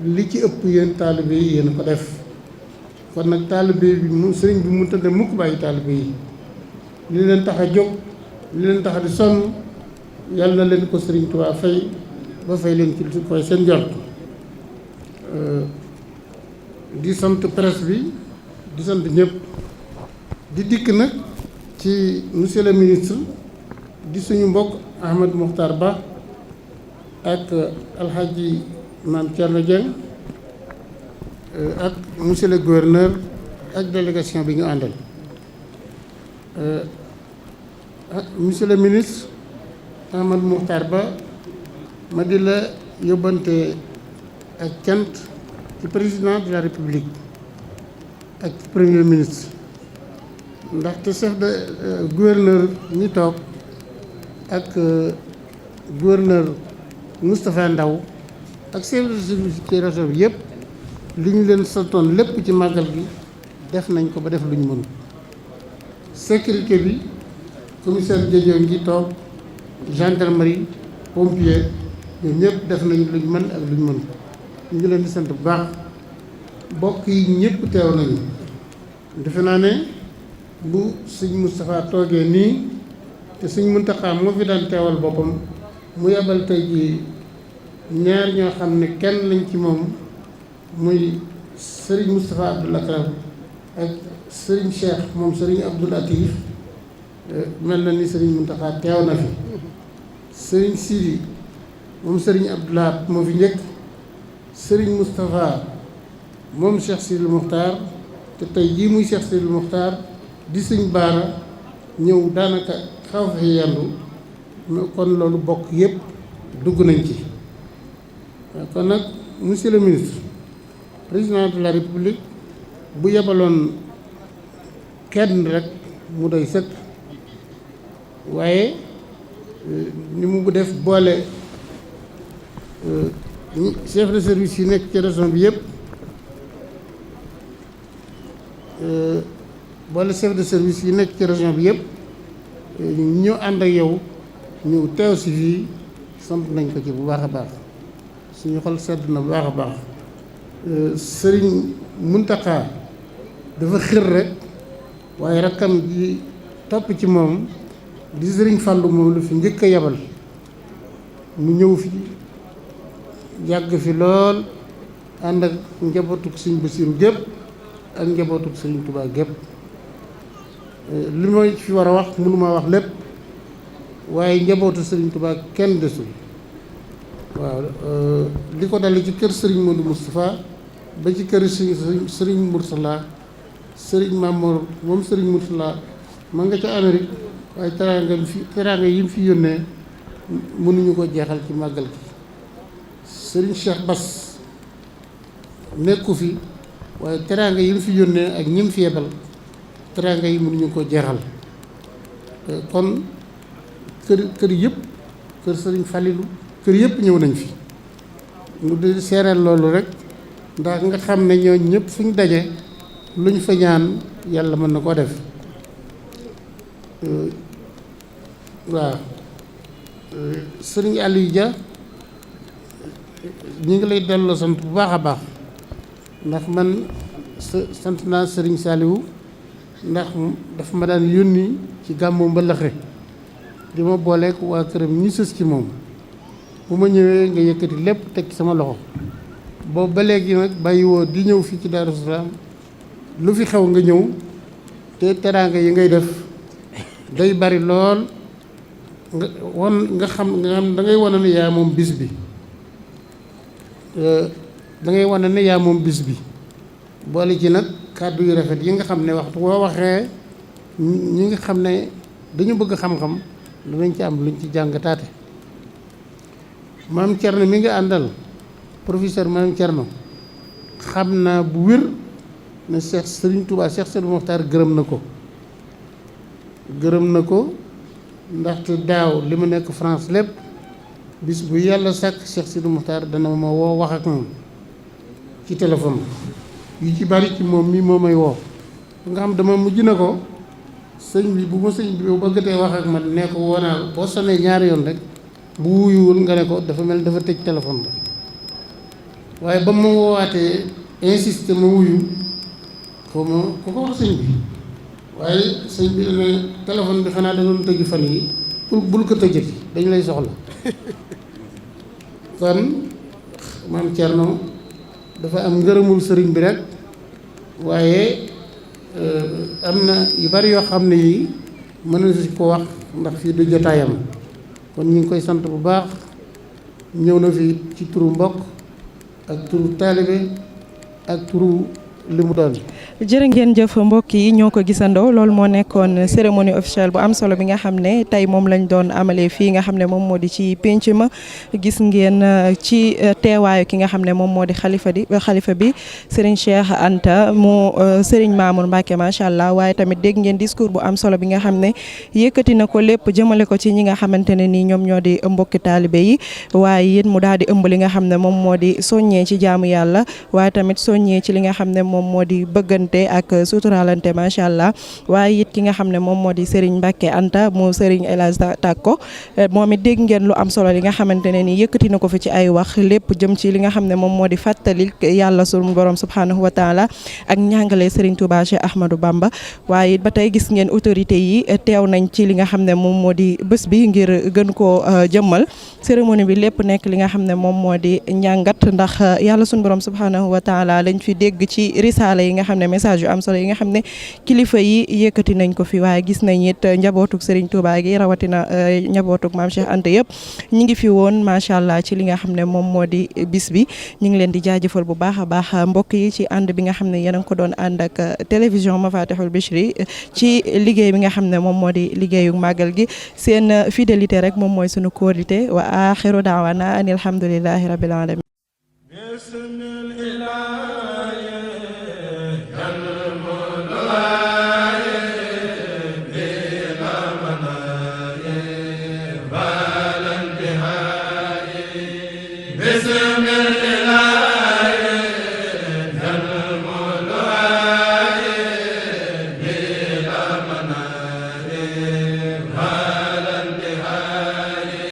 li ci ëpp yéen taalibe yi yéen ko def kon nag taalibe bi mu sëriñ bi mu tëdd mukk bàyyi taalibe yi li leen tax a jóg li leen tax a di sonn yàlla na leen ko sëriñ Tuubaa fay ba fay leen ci lu koy seen njort di sant presse bi di sant ñëpp di dikk nag ci monsieur le ministre di suñu mbokk Ahmed Mokhtar Ba ak alxaaji Maam Thierno Dieng ak monsieur le gouverneur ak délégation bi ñu àndal monsieur le ministre Ahmed Mokhtar Ba ma di la yóbbante ak cant ci président de la république ak ci premier ministre ndaxte chef de gouverneur ñi toog ak gouverneur Moustapha Ndaw ak chef de service ci région bi yëpp li ñu leen santoon lépp ci màggal gi def nañ ko ba def lu ñu mën sécurité bi commissaire Diédiou ngi toog gendarmerie pompier ñoom ñëpp def nañ lu ñu mën ak lu ñu mën ñu ngi leen di sant bu baax mbokk yi ñëpp teew nañu defe naa ne bu sëñ Moustapha toogee nii te sëñ Muntaxa moo fi daan teewal boppam mu yebal tey ji ñaar ñoo xam ne kenn lañ ci moom muy sëriñ Moustapha Abdoul Akram ak sëriñ Cheikh moom sëriñ Abdoul Latif mel na ni sëriñ Muntaxa teew na fi sëriñ Sidi moom sëriñ Abdoulaat moo fi njëkk sëriñ Moustapha moom Cheikh Sidil Muxtaar te tey jii muy Cheikh Sidil Muxtaar di sëñ Baara ñëw daanaka xaw fi yendu kon loolu bokk yépp dugg nañ ci kon nag monsieur le ministre président de la république bu yebaloon kenn rek mu doy sëkk waaye ni mu def boole chef de service yi nekk ci région bi yëpp boole chef de service yi nekk ci région bi yëpp ñu ànd ak yow ñu teew si fii sant nañ ko ci bu baax a baax suñu xol sedd na bu baax a baax sëriñ Muntaxa dafa xër rek waaye rakkam ji topp ci moom di sëriñ Fàllu moom la fi njëkk a yabal mu ñëw fi yàgg fi lool ànd ak njabootuk sëriñ Basiiru gépp ak njabootuk sëriñ Tuubaa gépp li ma fi war a wax mënuma wax lépp waaye njabootu sëriñ Tuubaa kenn desul waaw li ko dale ci kër sëriñ Modou Moustapha ba ci kër sëriñ Moursala sëriñ Mamour moom sëriñ Moursala ma nga ca Amérique waaye teraanga yi mu fi yónnee mënuñu ko jeexal ci màggal gi sëriñ Cheikh Bass nekku fi waaye teraanga yi mu fi yónnee ak ñi mu fi yebal teraanga yi mënuñu ko jeexal kon kër yëpp kër sëriñ Falilu kër yëpp ñëw nañ fi mu di seereel loolu rek ndax nga xam ne ñoo ñëpp fu ñu daje lu ñu fa ñaan yàlla mën na koo def waaw sëriñ Aliou Dia ñi ngi lay delloo sant bu baax a baax ndax man sant naa sëriñ Saliou ndax dafa ma daan yónni ci gàmmu mbalaxe di ma booleek waa këram ñi sës ci moom bu ma ñëwee nga yëkkati lépp teg ci sama loxo boobu ba léegi nag bàyyiwoo di ñëw fii ci Daaru Salaam lu fi xew nga ñëw te teraanga yi ngay def day bari lool nga xam da ngay wane ne yaa moom bis bi da ngay wane ne yaa moom bis bi boole ci nag kàddu yu rafet yi nga xam ne waxtu boo waxee ñi nga xam ne dañu bëgg xam-xam danañ ci am luñ ci jàngataate maam Thierno mi nga àndal professeur maam Thierno xam naa bu wér ne Cheikh Serigne Touba Cheikh Sidi Mokhtar gërëm na ko ndaxte daaw li mu nekk France lépp bis bu yàlla sàkk Cheikh Sidi Mokhtar dana ma woo wax ak moom ci téléphone yu ci bari ci moom mii moo may woo nga xam dama mujj na ko sëñ bi bu ma sëñ bi bëggatee wax ak man ne ko woo naa boo sonee ñaari yoon rek bu wuyuwul nga ne ko dafa mel dafa tëj téléphone ba waaye ba ma woowaatee insisté ma wuyu xaw ma ku ko wax sëñ bi waaye sëñ bi dana téléphone bi xanaa da doon tëju fan yi bul ko tëjati dañ lay soxla kon maam Thierno dafa am ngërëmul sëriñ bi rek waaye am na yu bari yoo xam ne yi mën na si ko wax ndax fii du jotaayam kon ñu ngi koy sant bu baax ñëw na fi ci turu mbokk ak turu taalibe ak turu li mu doon. jërë ngeen jëf mbokk yi ñoo ko gisandoo loolu moo nekkoon cérémonie officielle bu am solo bi nga xam ne tey moom lañ doon amalee fii nga xam ne moom moo di ci pénc ma gis ngeen ci teewaayu ki nga xam ne moom moo di xalifa bi Serigne Cheikh Anta mu Serigne Mamour Mbacke macha allah waaye tamit dégg ngeen discours bu am solo bi nga xam ne yëkkati na ko lépp jëmale ko ci ñi nga xamante ne nii ñoom ñoo di mbokki taalibe yi waaye it mu daal di ëmb li nga xam ne moom moo di soññee ci jaamu yàlla waaye tamit soññee ci li nga xam ne moom moo di bëggante ak suturalante macha allah waaye it ki nga xam ne moom moo di Serigne Mbacke Anta mu Serigne El Hadj Takko moom it dégg ngeen lu am solo li nga xamante ne nii yëkkati na ko fi ci ay wax lépp jëm ci li nga xam ne moom moo di fàttali yàlla sunu borom subhanahu wa taala ak njàngale Serigne Touba Cheikh Ahmadou Bamba waaye it ba tey gis ngeen autorité yi teew nañ ci li nga xam ne moom moo di bés bi ngir gën koo jëmmal cérémonie bi lépp nekk li nga xam ne moom moo di njàngat ndax yàlla sunu borom subhanahu wa taala lañ fi dégg ci risaala yi nga xam ne message yu am solo yi nga xam ne kilifa yi yëkkati nañ ko fi waaye gis nañ it njabootuk Serigne Touba gi rawatina njabootuk maam Cheikh Anta yëpp ñi ngi fi woon macha allah ci li nga xam ne moom moo di bis bi ñu ngi leen di jaajëfal bu baax a baax mbokk yi ci ànd bi nga xam ne yéen a ngi ko doon ànd ak télévision Mafatihul Bichri ci liggéey bi nga xam ne moom moo di liggéeyu màggal gi seen fidélité rek moom mooy sunu kóolite wa axiru daawana ani alhamdulillahi rabbil alamin Bismillah